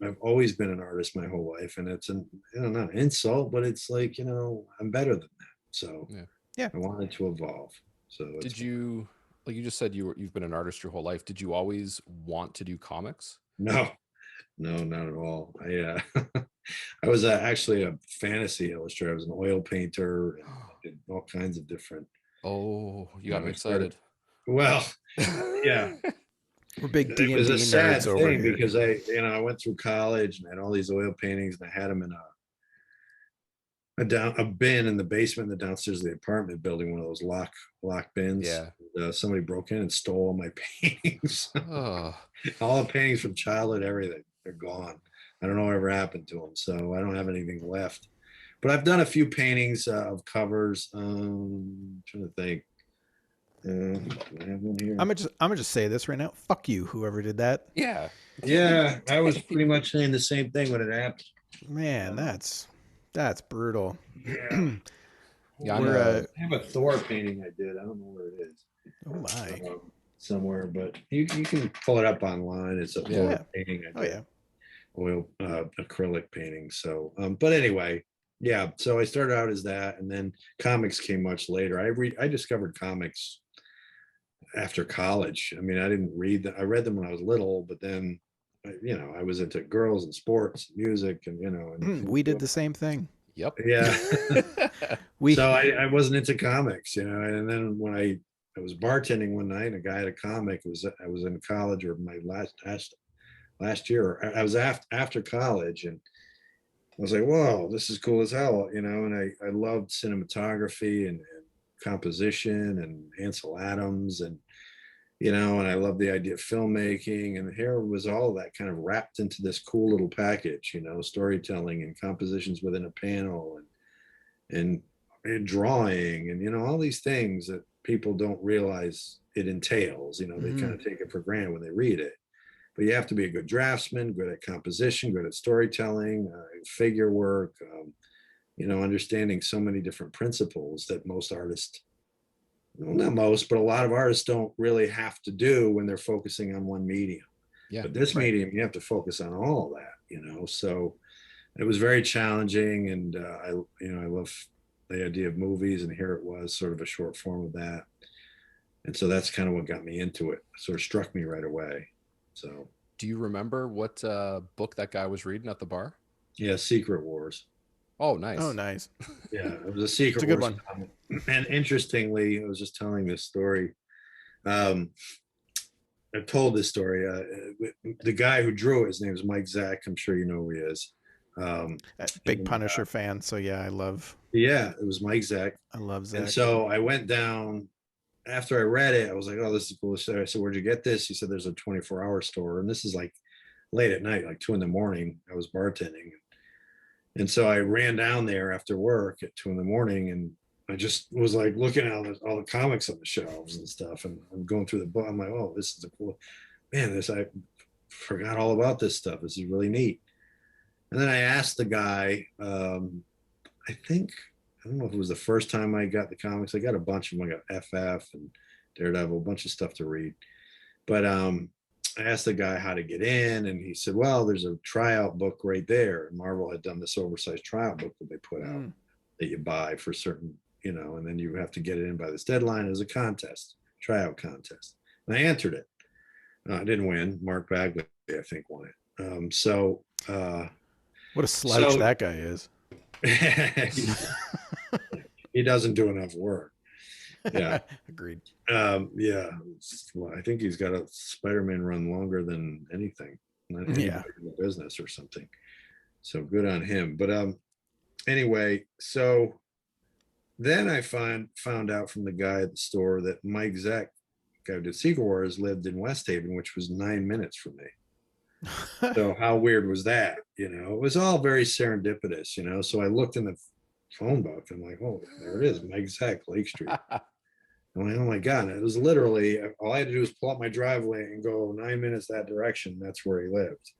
C: I've always been an artist my whole life, and it's not an insult, but it's like I'm better than that. So I wanted to evolve. So
B: did you, like you just said, you've been an artist your whole life? Did you always want to do comics?
C: No, not at all. I was actually a fantasy illustrator. I was an oil painter, and did all kinds of different.
B: Oh, you got me excited.
C: Well, yeah.
A: We're big D&D
C: nerds over here. It was a sad thing because I,
A: I,
C: I went through college and I had all these oil paintings, and I had them in a, a bin in the basement, the downstairs of the apartment building, one of those lock bins.
B: Yeah.
C: Somebody broke in and stole all my paintings.
B: Oh,
C: All the paintings from childhood, everything, they're gone. I don't know what ever happened to them, so I don't have anything left. But I've done a few paintings of covers. I'm trying to think. Do I have one here?
A: I'm gonna just say this right now. Fuck you, whoever did that.
B: yeah.
C: Yeah, I was pretty much saying the same thing when it happened.
A: Man, that's brutal.
C: Yeah.
B: Yeah,
A: We're,
C: I have a Thor painting I did. I don't know where it is.
A: oh my.
C: Somewhere, but you can pull it up online. It's a Thor painting I did.
A: Oh yeah.
C: Oil acrylic painting. So, but anyway, yeah. So I started out as that, and then comics came much later. I discovered comics after college. I mean, I didn't read them. I read them when I was little, but then, I was into girls and sports, and music, and
A: We did the same thing.
B: Yep.
C: yeah.
A: We
C: So I wasn't into comics, and then when I was bartending one night, and a guy had a comic. I was in college, or my last year. I was after college, and I was like, whoa, this is cool as hell, and I loved cinematography and composition and Ansel Adams, and and I loved the idea of filmmaking, and here was all that kind of wrapped into this cool little package, storytelling and compositions within a panel, and drawing, and all these things that people don't realize it entails. They kind of take it for granted when they read it. But you have to be a good draftsman, good at composition, good at storytelling, figure work, understanding so many different principles that most artists, well, not most, but a lot of artists don't really have to do when they're focusing on one medium.
B: Yeah.
C: But this medium, you have to focus on all of that, so it was very challenging. And I love the idea of movies, and here it was sort of a short form of that. And so that's kind of what got me into it. It sort of struck me right away. So,
B: do you remember what book that guy was reading at the bar?
C: Yeah, Secret Wars.
B: Oh, nice.
A: Oh, nice.
C: Yeah, it was a Secret
A: It's a good
C: Wars
A: one.
C: comic. And interestingly, I was just telling this story. I've told this story. The guy who drew it, his name is Mike Zack. I'm sure you know who he is.
A: Big Punisher fan. So yeah, I love
C: Mike Zack.
A: I love Zack.
C: And so I went down. After I read it, I was like, oh, this is cool. I said, where'd you get this? He said, there's a 24-hour store. And this is like late at night, like 2 a.m. I was bartending. And so I ran down there after work at 2 a.m. and I just was like looking at all the comics on the shelves and stuff. And I'm going through the book. I'm like, oh, this is a cool, man, I forgot all about this stuff. This is really neat. And then I asked the guy, I don't know if it was the first time I got the comics. I got a bunch of them. I got FF and Daredevil, a bunch of stuff to read. But I asked the guy how to get in, and he said, well, there's a tryout book right there. And Marvel had done this oversized tryout book that they put out that you buy for certain, and then you have to get it in by this deadline as a contest, tryout contest. And I entered it. I didn't win. Mark Bagley, I think, won it.
A: What a slouch that guy is.
C: He doesn't do enough work. Yeah.
A: Agreed.
C: Yeah. Well, I think he's got a Spider-Man run longer than anything. Not anybody in the business or something. So good on him. But anyway, so then I found out from the guy at the store that Mike Zack, guy who did Secret Wars, lived in West Haven, which was 9 minutes from me. So how weird was that? It was all very serendipitous, So I looked in the phone book. I'm like, oh, there it is, Mike Zack, Lake Street. I'm like, oh my God. And it was literally, all I had to do was pull up my driveway and go 9 minutes that direction. That's where he lived.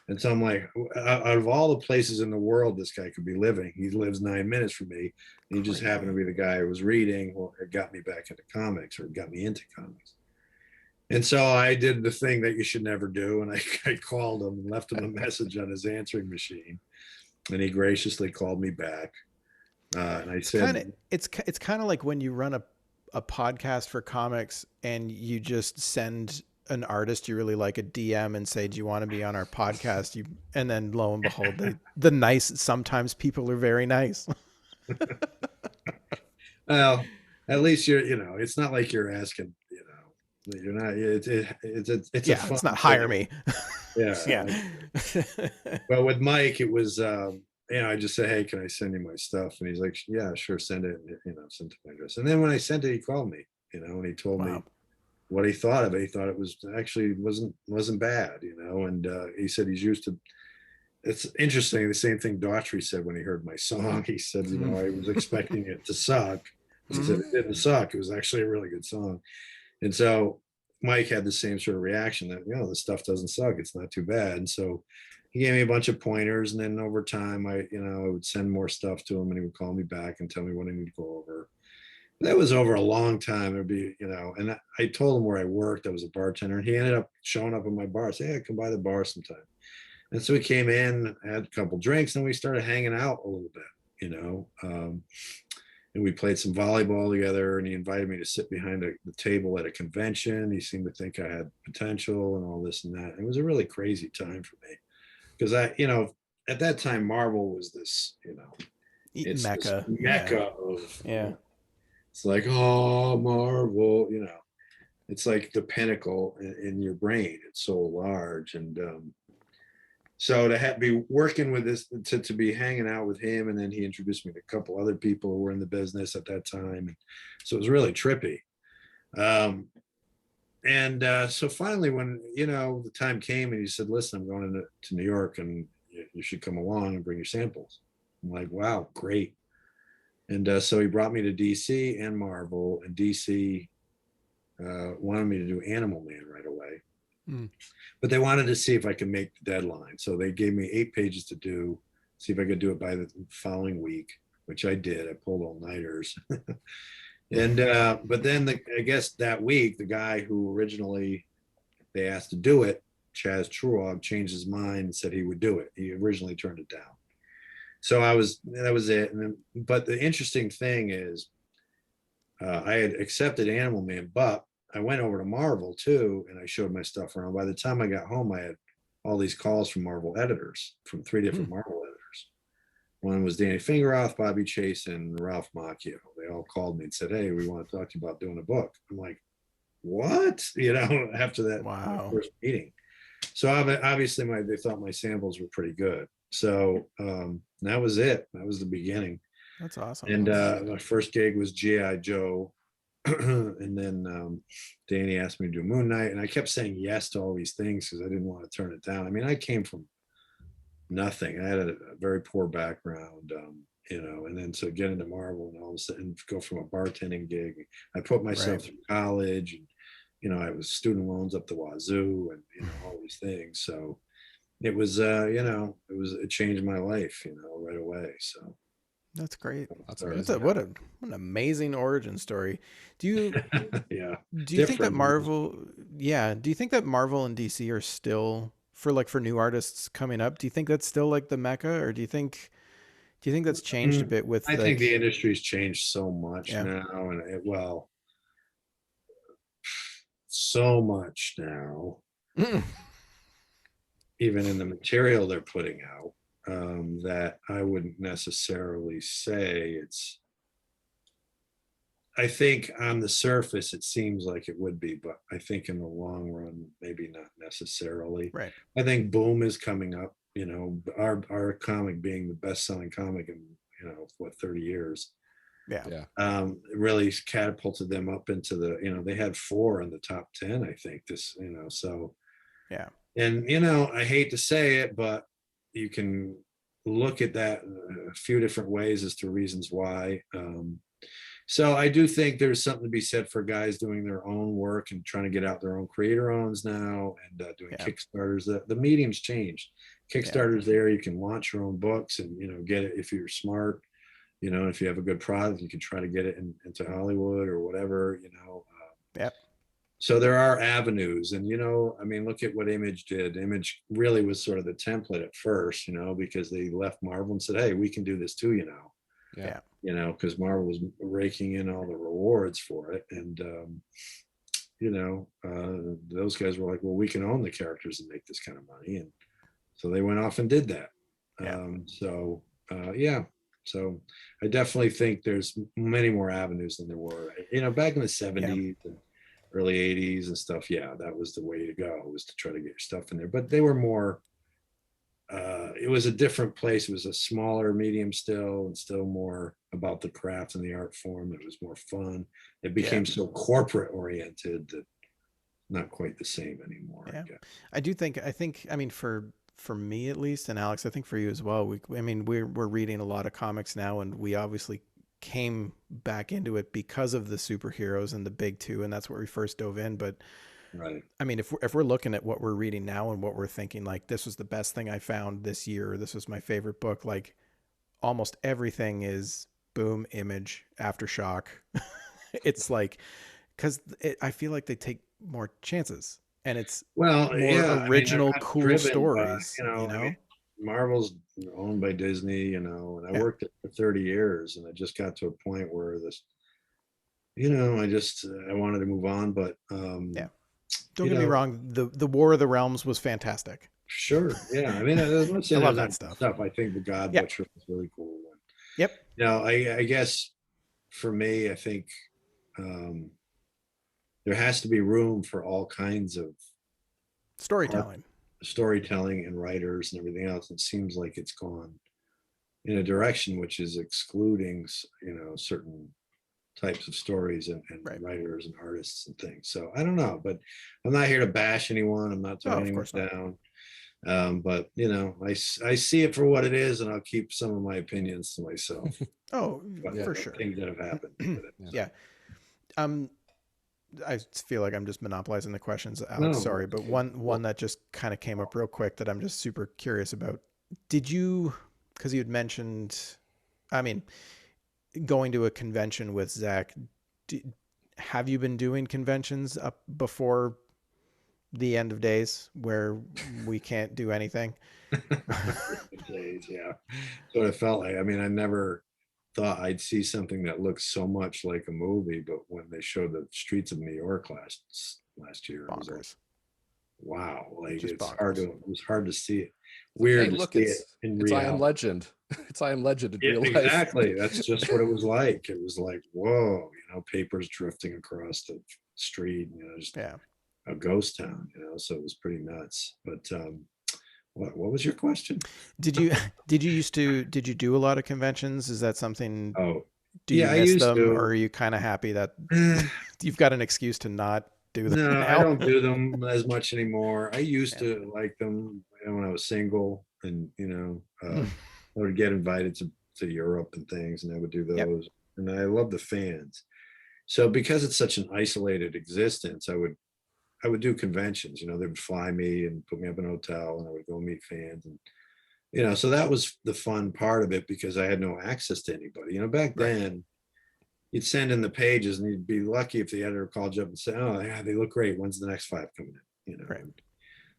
C: And so I'm like, out of all the places in the world this guy could be living, he lives 9 minutes from me. And he just happened to be the guy I was reading, or it got me back into comics, or got me into comics. And so I did the thing that you should never do. And I called him and left him a message on his answering machine. And he graciously called me back. And I said,
A: it's kind of like when you run a podcast for comics and you just send an artist you really like a DM and say, do you want to be on our podcast? And then lo and behold, sometimes people are very nice.
C: Well, at least it's not like you're asking, you're not, it's
A: not hire me.
C: Yeah.
A: Yeah.
C: But with Mike, it was, I just said, hey, can I send you my stuff? And he's like, yeah, sure, send it. Send it to my address. And then when I sent it, he called me, and he told me what he thought of it. He thought it was actually wasn't bad, and he said he's used to. It's interesting. The same thing Daughtry said when he heard my song. He said, I was expecting it to suck. He said it didn't suck. It was actually a really good song. And so Mike had the same sort of reaction that, the stuff doesn't suck. It's not too bad. And so he gave me a bunch of pointers. And then over time, I would send more stuff to him, and he would call me back and tell me what I need to go over. That was over a long time. It'd be, and I told him where I worked. I was a bartender, and he ended up showing up at my bar. Say, hey, I come by the bar sometime. And so we came in, had a couple drinks, and we started hanging out a little bit, and we played some volleyball together, and he invited me to sit behind the table at a convention. He seemed to think I had potential and all this and that. It was a really crazy time for me because at that time, Marvel was this, it's
A: Mecca.
C: This Mecca of,
A: yeah.
C: It's like, oh, Marvel, it's like the pinnacle in your brain. It's so large. And so to be working with this, to be hanging out with him, and then he introduced me to a couple other people who were in the business at that time. And so it was really trippy. So finally, when, the time came and he said, listen, I'm going to New York, and you should come along and bring your samples. I'm like, wow, great. And so he brought me to DC and Marvel, and DC wanted me to do Animal Man right away. But they wanted to see if I could make the deadline. So they gave me 8 pages to do, see if I could do it by the following week, which I did. I pulled all-nighters. And but then I guess that week, the guy who originally they asked to do it, Chaz Truog, changed his mind and said he would do it. He originally turned it down. So that was it. And then, but the interesting thing is I had accepted Animal Man, but I went over to Marvel too, and I showed my stuff around. By the time I got home, I had all these calls from Marvel editors, from 3 different Marvel editors. One was Danny Fingeroth, Bobby Chase, and Ralph Macchio. They all called me and said, hey, we want to talk to you about doing a book. I'm like, what? After that first meeting. So obviously they thought my samples were pretty good. So that was it. That was the beginning.
A: That's awesome.
C: And my first gig was G.I. Joe. And then Danny asked me to do Moon Knight, and I kept saying yes to all these things because I didn't want to turn it down. I mean, I came from nothing. I had a very poor background, and then to get into Marvel and all of a sudden go from a bartending gig, I put myself through college, and I was student loans up the wazoo, and all these things. So it was, it changed my life, right away. So.
A: That's great.
B: What
A: an amazing origin story. Do you do you think that Marvel and DC are still for new artists coming up? Do you think that's still like the Mecca, or do you think that's changed a bit with
C: I think the industry's changed so much now, and so much now. Even in the material they're putting out. That I wouldn't necessarily say it's. I think on the surface it seems like it would be, but I think in the long run maybe not necessarily.
A: Right.
C: I think Boom is coming up. Our comic being the best-selling comic in 30 years.
A: Yeah.
C: Really catapulted them up into the. They had 4 in the top 10. I think this. So.
A: Yeah.
C: And I hate to say it, but you can look at that a few different ways as to reasons why. So I do think there's something to be said for guys doing their own work and trying to get out their own creator-owns now, and doing Kickstarters. The medium's changed. Kickstarter's there. You can launch your own books and get it if you're smart. If you have a good product, you can try to get it into Hollywood or whatever. So there are avenues, and look at what Image did. Image really was sort of the template at first, because they left Marvel and said, hey, we can do this too, because Marvel was raking in all the rewards for it. And those guys were like, well, we can own the characters and make this kind of money. And so they went off and did that. So I definitely think there's many more avenues than there were, back in the 70s and early 80s and stuff. That was the way to go, was to try to get your stuff in there. But they were more it was a different place. It was a smaller medium still, and still more about the craft and the art form. It was more fun. It became so corporate oriented that not quite the same anymore.
A: Yeah. I mean, for me at least, and Alex, I think for you as well, we're reading a lot of comics now, and we obviously came back into it because of the superheroes and the big two, and that's where we first dove in. But
C: right.
A: I mean, if we're looking at what we're reading now and what we're thinking, like, this was the best thing I found this year, or this was my favorite book, like almost everything is Boom, Image, Aftershock. It's like, because I feel like they take more chances, and it's more original, cool stories.
C: By, I mean, Marvel's owned by Disney, and I worked it for 30 years, and I just got to a point where this, I wanted to move on, but
A: don't get me wrong, the War of the Realms was fantastic.
C: Sure, yeah. I mean, I
A: love that stuff.
C: I think the God Butcher was really cool.
A: Yep.
C: I guess for me, I think there has to be room for all kinds of
A: storytelling
C: and writers and everything else. It seems like it's gone in a direction which is excluding, certain types of stories and writers and artists and things. So I don't know, but I'm not here to bash anyone. I'm not throwing anyone down. But I see it for what it is, and I'll keep some of my opinions to myself.
A: For sure.
C: Things that have happened.
A: Yeah. I feel like I'm just monopolizing the questions, Alex. No. Sorry, but one that just kind of came up real quick that I'm just super curious about. Did you, because you had mentioned, I mean, going to a convention with Zach, have you been doing conventions up before the end of days where we can't do anything?
C: Days, yeah. So it felt like, I mean, I never thought I'd see something that looks so much like a movie, but when they showed the streets of New York last year, it was like, wow, like it was hard to see it. Weird to see it in reality.
B: I Am Legend. It's I Am Legend in real life.
C: Exactly. That's just what it was like. It was like, whoa, papers drifting across the street, just a ghost town, so it was pretty nuts. But what was your question?
A: Did you do a lot of conventions? Is that something? Do you miss
C: I used
A: them,
C: to.
A: Or are you kind of happy that you've got an excuse to not do them?
C: No,
A: now?
C: I don't do them as much anymore. I used to like them when I was single, and I would get invited to Europe and things, and I would do those. And I love the fans. So because it's such an isolated existence, I would do conventions. They would fly me and put me up in a hotel, and I would go meet fans, and so that was the fun part of it, because I had no access to anybody. Back then, you'd send in the pages, and you'd be lucky if the editor called you up and said, "Oh, yeah, they look great. When's the next 5 coming in?"
A: Right.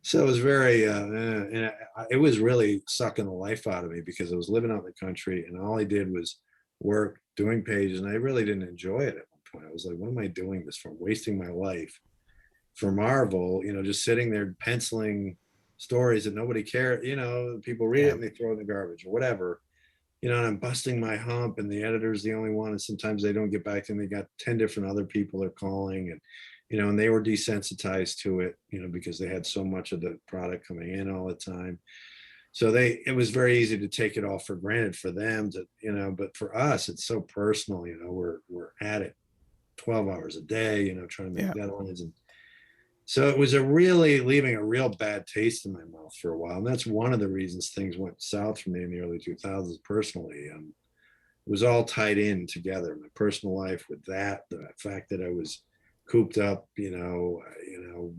C: So it was very, and it was really sucking the life out of me, because I was living out in the country, and all I did was work doing pages, and I really didn't enjoy it at one point. I was like, what am I doing this for? I'm wasting my life for Marvel, just sitting there penciling stories that nobody cared. People read it and they throw it in the garbage or whatever. And I'm busting my hump, and the editor's the only one, and sometimes they don't get back to them. They got 10 different other people they're calling, and and they were desensitized to it, because they had so much of the product coming in all the time. So it was very easy to take it all for granted for them to, but for us, it's so personal. We're at it 12 hours a day, trying to make deadlines. And so it was leaving a real bad taste in my mouth for a while. And that's one of the reasons things went south for me in the early 2000s personally. It was all tied in together, my personal life with that, the fact that I was cooped up,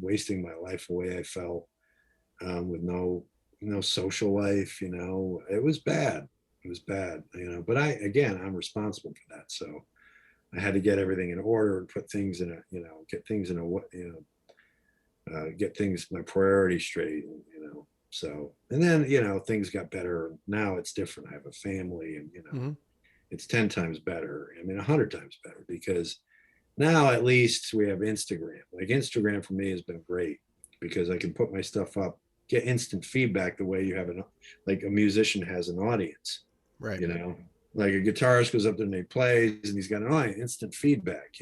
C: wasting my life away, I felt, with no social life. It was bad. But I'm responsible for that. So I had to get everything in order and put things in get things, my priorities straight, so, and then, things got better. Now it's different. I have a family, and, it's 10 times better. I mean, 100 times better, because now at least we have Instagram. Like, Instagram for me has been great, because I can put my stuff up, get instant feedback the way you have like a musician has an audience,
A: right?
C: Like a guitarist goes up there and he plays, and he's got an audience, instant feedback,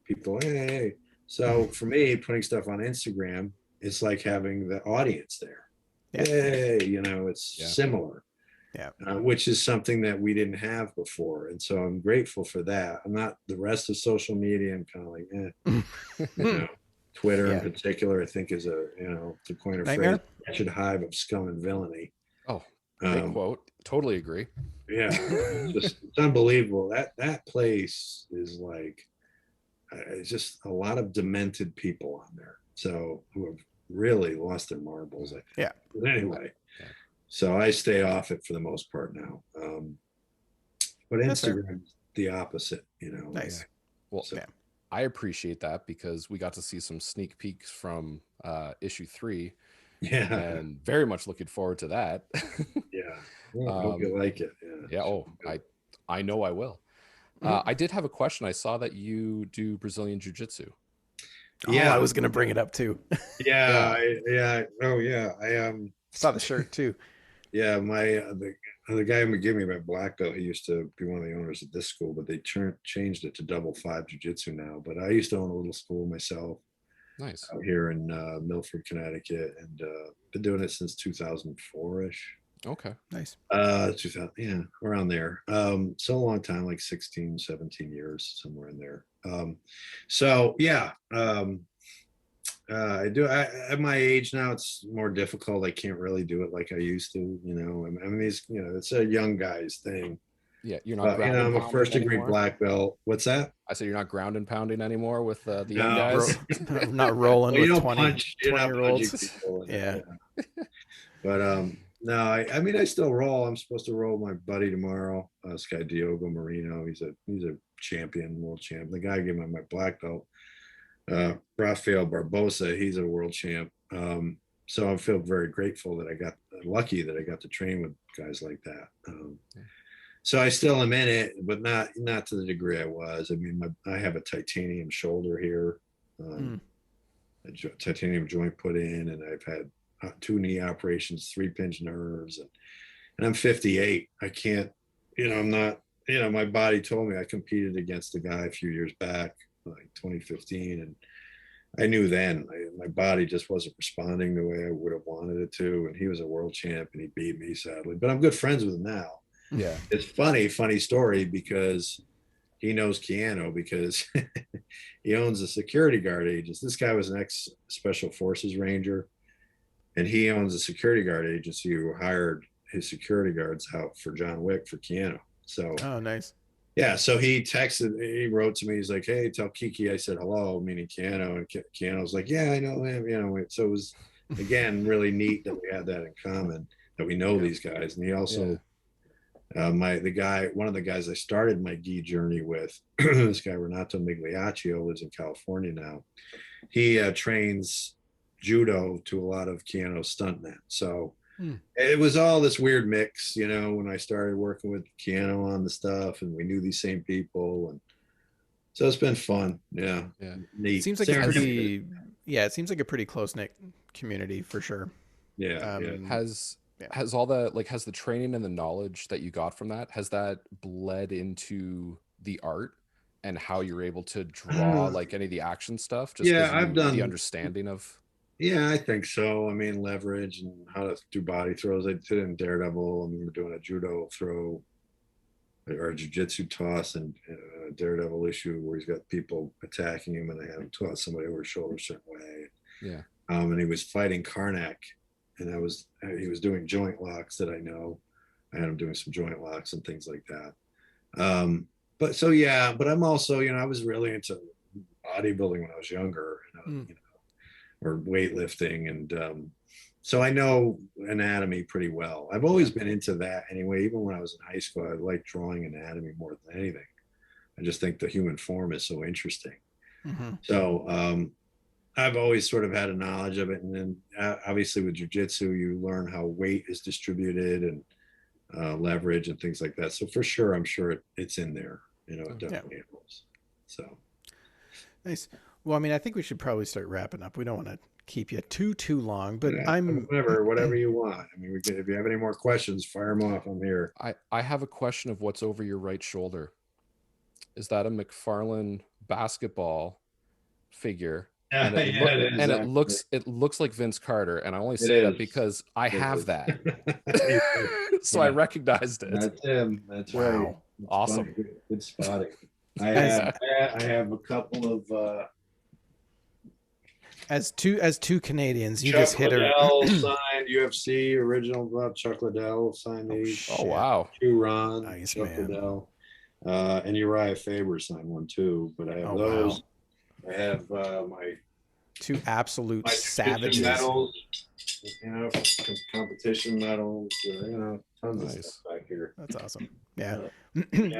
C: people, hey. So for me, putting stuff on Instagram, it's like having the audience there.
A: Yeah.
C: yay, it's similar.
A: Yeah.
C: Which is something that we didn't have before. And so I'm grateful for that. I'm not the rest of social media. I'm kind of like, Twitter in particular, I think is to coin a
A: Nightmare?
C: phrase, wretched hive of scum and villainy.
B: Oh, great quote. Totally agree.
C: Yeah. It's unbelievable. That place is like, it's just a lot of demented people on there. So who have really lost their marbles, I think.
A: Yeah.
C: But anyway. So I stay off it for the most part now. But Instagram's the opposite,
A: Nice.
B: Yeah. Well, I appreciate that because we got to see some sneak peeks from issue 3.
C: Yeah.
B: And very much looking forward to that.
C: Yeah. Well, I hope you like it.
B: Yeah. Oh, I know I will. I did have a question. I saw that you do Brazilian Jiu Jitsu.
A: Yeah, I was going to bring it up too.
C: Yeah. I
A: saw the shirt too.
C: Yeah, the guy who gave me my black belt, he used to be one of the owners at this school, but they changed it to double 5 jiu-jitsu now. But I used to own a little school myself.
B: Nice.
C: Out here in Milford, Connecticut, and been doing it since 2004-ish.
B: Okay.
A: Nice.
C: 2000, around there. So a long time, like 16, 17 years, somewhere in there. I do. At my age now, it's more difficult. I can't really do it like I used to. I mean, it's a young guy's thing.
B: Yeah, you're not.
C: I'm a first-degree black belt. What's that?
B: I said you're not ground and pounding anymore with the young guys.
A: Not rolling with 20-year-olds.
C: Yeah. But no, I mean, I still roll. I'm supposed to roll my buddy tomorrow. This guy Diogo Marino. He's a champion, world champ. The guy gave me my black belt. Rafael Barbosa, he's a world champ. So I feel very grateful that I got lucky that I got to train with guys like that. So I still am in it, but not to the degree I was. I mean, I have a titanium shoulder here, a titanium joint put in, and I've had 2 knee operations, 3 pinched nerves, and I'm 58. I can't, I'm not, my body told me. I competed against a guy a few years back, like 2015, and I knew then my body just wasn't responding the way I would have wanted it to. And he was a world champ, and he beat me sadly, but I'm good friends with him now.
B: Yeah,
C: it's funny story because he knows Keanu because he owns a security guard agency. This guy was an ex-special forces ranger, and he owns a security guard agency who hired his security guards out for John Wick for Keanu. So,
A: oh, nice.
C: Yeah, so he wrote to me. He's like, "Hey, tell Kiki I said hello," meaning Keanu. And Keanu was like, "Yeah, I know him." So it was, again, really neat that we had that in common, that we know these guys. And he also, one of the guys I started my gi journey with, this guy Renato Migliaccio, lives in California now. He trains judo to a lot of Keanu's stuntmen. So it was all this weird mix, when I started working with Keanu on the stuff, and we knew these same people, and so it's been fun. Yeah. Neat.
A: It seems like it seems like a pretty close-knit community for sure.
C: Yeah.
B: Has all the has the training and the knowledge that you got from that, has that bled into the art and how you're able to draw like any of the action stuff? Just
C: I've done
B: the understanding of.
C: Yeah, I think so. I mean, leverage and how to do body throws. I did in Daredevil. I mean, we're doing a judo throw or a jiu-jitsu toss and a Daredevil issue where he's got people attacking him and they have him toss somebody over his shoulder a certain way.
B: Yeah.
C: And he was fighting Karnak, and he was doing joint locks that I know. I had him doing some joint locks and things like that. But I'm also, I was really into bodybuilding when I was younger, or weightlifting. And so I know anatomy pretty well. I've always been into that anyway. Even when I was in high school, I liked drawing anatomy more than anything. I just think the human form is so interesting.
A: Mm-hmm.
C: So I've always sort of had a knowledge of it. And then obviously with jiu-jitsu, you learn how weight is distributed and leverage and things like that. So for sure, I'm sure it's in there. It definitely is. So
A: nice. Well, I mean, I think we should probably start wrapping up. We don't want to keep you too long, but
C: whatever you want. I mean, if you have any more questions, fire them off. I'm here.
B: I have a question of what's over your right shoulder. Is that a McFarlane basketball figure? and it looks like Vince Carter, and I only say that because I have that, so I recognized it.
C: That's him. That's
A: Wow.
C: right. That's
B: Awesome.
C: Good spotting. I have a couple of
A: as two Canadians, you just hit her.
C: signed UFC original. Chuck Liddell signed these.
B: Oh wow.
C: Ron,
A: nice,
C: Chuck
A: man.
C: Liddell, and Uriah Faber signed one too. But I have those. Wow. I have my
A: two absolute savages.
C: Medals, competition medals. Tons of stuff back here.
A: That's awesome. Yeah.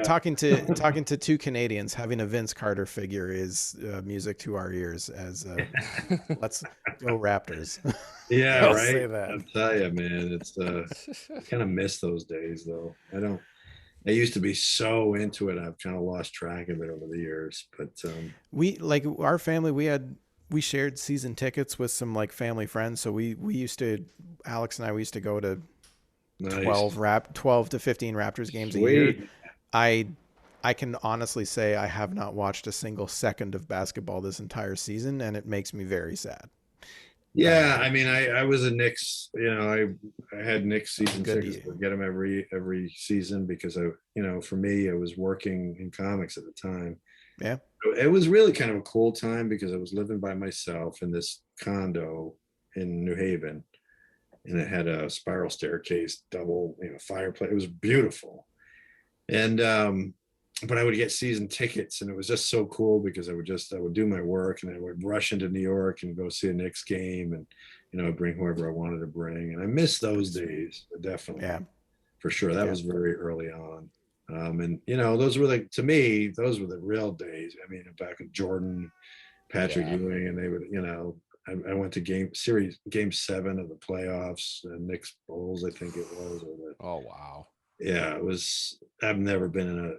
A: Talking to two Canadians, having a Vince Carter figure is music to our ears. As let's go Raptors.
C: Yeah,
A: I'll
C: right.
A: say that.
C: I'll tell you, man. It's I kind of miss those days, though. I used to be so into it. I've kind of lost track of it over the years. But
A: we like our family. We shared season tickets with some like family friends. So we used to, Alex and I, we used to go to 12 to 15 Raptors games a year. I can honestly say I have not watched a single second of basketball this entire season, and it makes me very sad.
C: Yeah, I mean, I was a Knicks. I had Knicks season tickets. I get them every season because for me, I was working in comics at the time.
A: Yeah,
C: it was really kind of a cool time because I was living by myself in this condo in New Haven, and it had a spiral staircase, double fireplace. It was beautiful, and but I would get season tickets, and it was just so cool because I would do my work, and I would rush into New York and go see a Knicks game, and bring whoever I wanted to bring. And I miss those days, definitely. Yeah, for sure. That was very early on. And those were to me, those were the real days. I mean, back with Jordan, Patrick Ewing, and they would, I went to game 7 of the playoffs, Knicks Bulls, I think it was.
B: Oh wow.
C: Yeah, it was. I've never been in a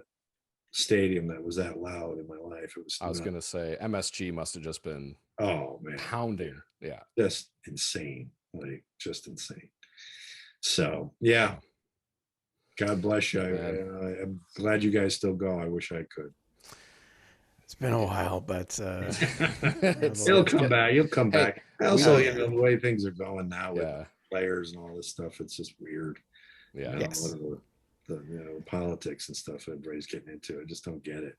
C: stadium that was that loud in my life. It was.
B: I was gonna say MSG must have just been pounding. Yeah,
C: just insane, just insane. So yeah. God bless you. I'm glad you guys still go. I wish I could.
A: It's been a while, but
C: you'll come back. You'll come back. Also, the way things are going now with players and all this stuff, it's just weird.
B: Yeah.
C: The politics and stuff everybody's getting into. I just don't get it.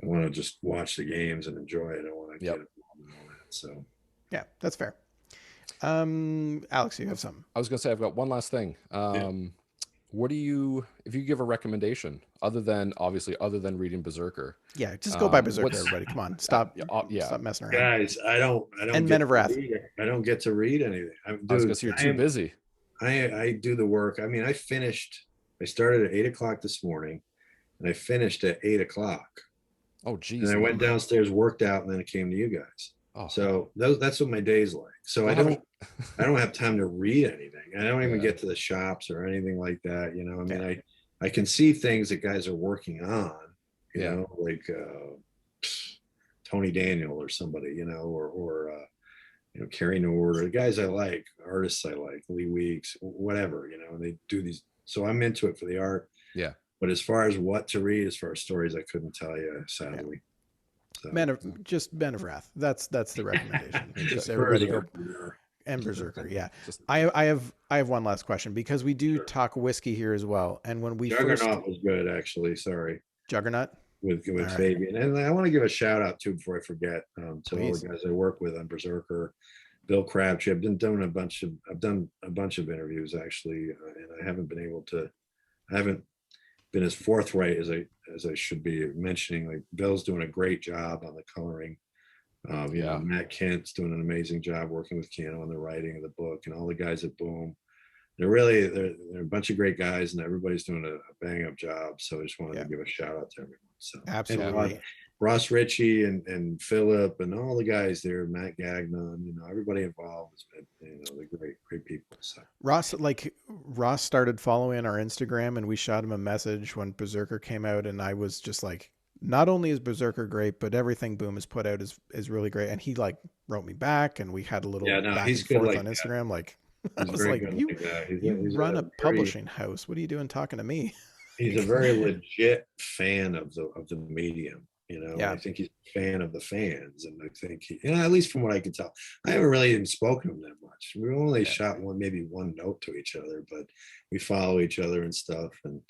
C: I want to just watch the games and enjoy it. I want to get involved in all that. So
A: yeah, that's fair. Alex, you have something?
B: I was gonna say I've got one last thing. What do you, if you give a recommendation other than reading BRZRKR?
A: Yeah, just go by BRZRKR, everybody. Come on, stop messing around,
C: guys. I don't.
A: And Men of Wrath.
C: I don't get to read anything.
B: I was gonna say you're too busy.
C: I do the work. I mean, I started at 8:00 this morning, and I finished at 8:00.
B: Oh, geez.
C: And I went downstairs, worked out, and then I came to you guys. Oh. So that's what my day's like. So I don't have time to read anything. I don't even get to the shops or anything like that. I mean, I can see things that guys are working on, like Tony Daniel or somebody, or Kerry Nord, or the guys I like, artists I like, Lee Weeks, whatever, and they do these. So I'm into it for the art.
B: Yeah.
C: But as far as what to read, as far as stories, I couldn't tell you, sadly.
A: Yeah. So, Men of Wrath. That's the recommendation. Just everybody go. And BRZRKR, yeah. I have one last question because we do talk whiskey here as well. And when we
C: Juggernaut was good, actually. Sorry,
A: Juggernaut
C: with Fabian, and I want to give a shout out too before I forget to all the guys I work with on BRZRKR. Bill Crabtree. I've done a bunch of interviews actually, and I haven't been as forthright as I should be mentioning. Like Bill's doing a great job on the coloring. Matt Kent's doing an amazing job working with Keanu on the writing of the book, and all the guys at Boom. They're a bunch of great guys, and everybody's doing a bang up job. So I just wanted to give a shout out to everyone. So
A: absolutely,
C: Ross Ritchie and Philip and all the guys there, Matt Gagnon, everybody involved has been, they're great people. So
A: Ross started following our Instagram, and we shot him a message when BRZRKR came out, and I was just like, not only is BRZRKR great, but everything Boom has put out is really great. And he wrote me back, and we had a little back and forth on Instagram. I was like, you run a publishing house. What are you doing talking to me?
C: He's a very legit fan of the medium. I think he's a fan of the fans, and I think at least from what I can tell, I haven't really even spoken to him that much. We only shot maybe one note to each other, but we follow each other and stuff, and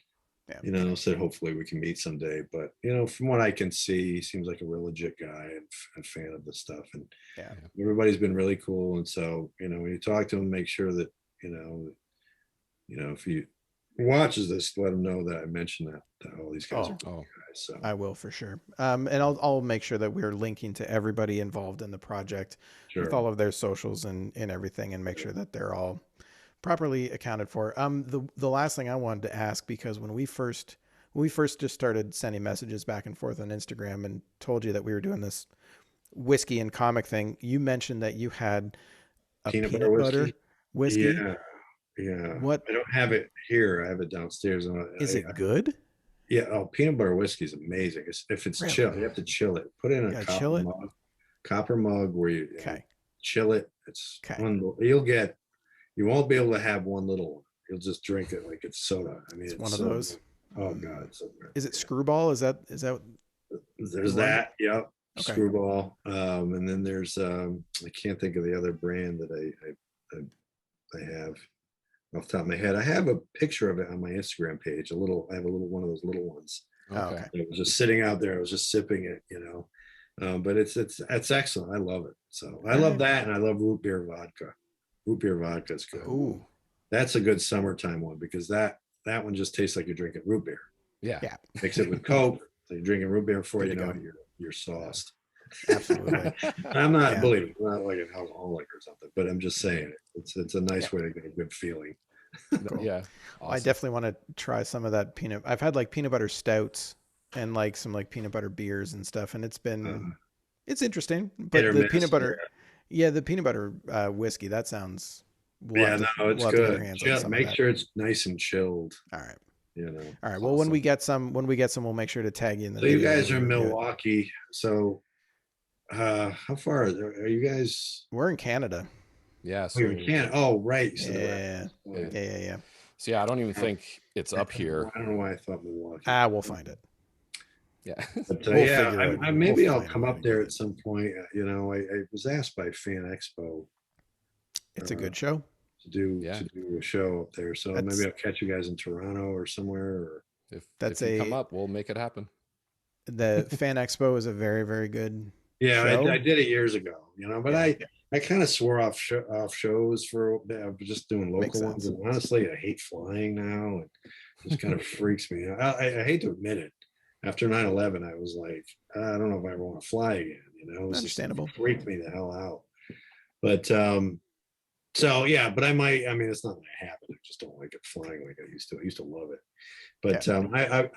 C: said hopefully we can meet someday. But from what I can see, he seems like a real legit guy and a fan of the stuff, and everybody's been really cool. And so when you talk to him, make sure that if he watches this, let him know that I mentioned that all these guys are cool guys. So
A: I will for sure. And I'll make sure that we're linking to everybody involved in the project with all of their socials and everything, and make sure that they're all properly accounted for. The last thing I wanted to ask, because when we first just started sending messages back and forth on Instagram and told you that we were doing this whiskey and comic thing, you mentioned that you had a peanut butter whiskey.
C: Yeah.
A: What?
C: I don't have it here. I have it downstairs.
A: Is it good?
C: Yeah. Oh, peanut butter whiskey is amazing. If it's
A: Really?
C: chilled, you have to chill it. Put it in a copper mug where you chill it. It's you won't be able to have one little one. You'll just drink it like it's soda. I mean, it's
A: one of those.
C: Good. Oh God, it's so good.
A: Is it Screwball? Is that?
C: There's that. Yep. Okay. Screwball. And then there's I can't think of the other brand that I have off the top of my head. I have a picture of it on my Instagram page. I have a little one of those little ones.
A: Okay.
C: It was just sitting out there. I was just sipping it, but it's excellent. I love it. So I love that, and I love root beer vodka. Root beer vodka is good.
A: Ooh,
C: that's a good summertime one, because that one just tastes like you're drinking root beer.
B: Yeah.
C: Mix it with Coke. So you're drinking root beer before you're sauced.
A: Absolutely.
C: I'm not, believe me, I'm not like an alcoholic or something, but I'm just saying it's a nice way to get a good feeling.
B: Yeah.
A: Awesome. I definitely want to try some of that peanut. I've had like peanut butter stouts and like some like peanut butter beers and stuff, and it's been it's interesting. But the peanut butter, the peanut butter whiskey, that sounds
C: it's good. Make sure it's nice and chilled.
A: All right.
C: All
A: right. Well, when we get some, we'll make sure to tag you in the
C: So you guys are in Milwaukee. So how far are you guys?
A: We're in Canada.
B: Yeah. So
C: you're in Canada. Oh, right. So
A: yeah.
B: So I don't even think it's up here.
C: I don't know why I thought Milwaukee.
A: We'll find it.
C: Yeah. But maybe I'll come up there at some point. I was asked by Fan Expo.
A: It's a good show.
C: To do a show up there. So maybe I'll catch you guys in Toronto or somewhere. Or
B: if you come up, we'll make it happen.
A: The Fan Expo is a very, very good
C: show. I did it years ago, but I kind of swore off shows for just doing local ones. And honestly, I hate flying now. And it just kind of freaks me out. I hate to admit it. After 9/11, I was like, I don't know if I ever want to fly again. It was
A: understandable.
C: It freaked me the hell out. But but I might. I mean, it's not that I have it. I just don't like it flying like I used to. I used to love it. But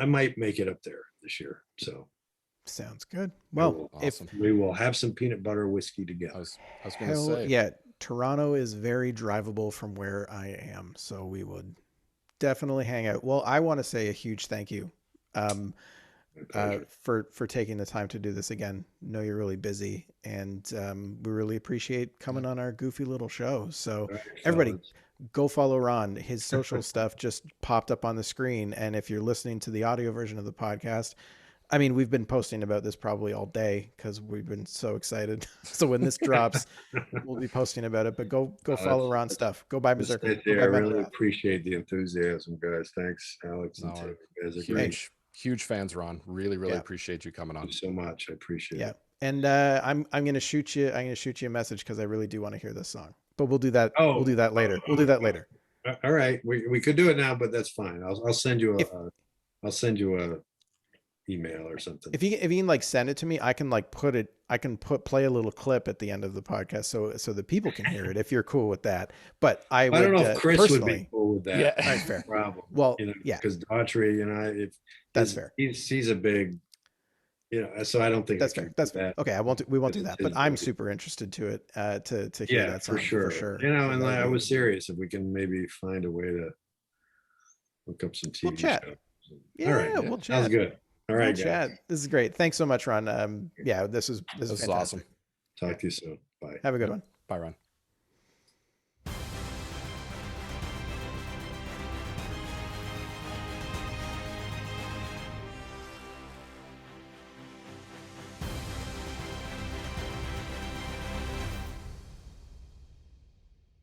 C: I might make it up there this year. So
A: sounds good. Well,
B: awesome.
C: We will have some peanut butter whiskey together.
B: I was going to say.
A: Yeah, Toronto is very drivable from where I am, so we would definitely hang out. Well, I want to say a huge thank you for taking the time to do this again. I know you're really busy, and we really appreciate coming on our goofy little show. So everybody go follow Ron. His social stuff just popped up on the screen. And if you're listening to the audio version of the podcast, I mean, we've been posting about this probably all day because we've been so excited. So when this drops, we'll be posting about it. But go follow Ron's stuff. Go buy BRZRKR.
C: I really appreciate the enthusiasm, guys. Thanks, Alex. And Tim. You guys are great.
B: Huge fans, Ron. Really appreciate you coming on.
C: Thank you so much. I appreciate it.
A: And I'm gonna shoot you. I'm gonna shoot you a message because I really do want to hear this song. But we'll do that. We'll do that later. We'll do that later.
C: All right. We could do it now, but that's fine. I'll send you a email or something.
A: If you can like send it to me, I can like play a little clip at the end of the podcast so the people can hear it if you're cool with that. But I don't
C: know if Chris would be cool with that.
A: Yeah, that's fair.
C: Problem.
A: Well,
C: because Daughtry,
A: that's fair.
C: He's a big, so I don't think
A: that's fair. That's fair. Okay, we won't do that. But I'm super interested to it to hear that song
C: for sure. And I was serious. If we can maybe find a way to look up some TV.
A: We'll chat.
C: Yeah, all right. We'll chat. Sounds good. All right,
A: chat. This is great. Thanks so much, Ron. This is
B: awesome.
C: Talk to you soon. Bye.
A: Have a good one.
B: Bye, Ron.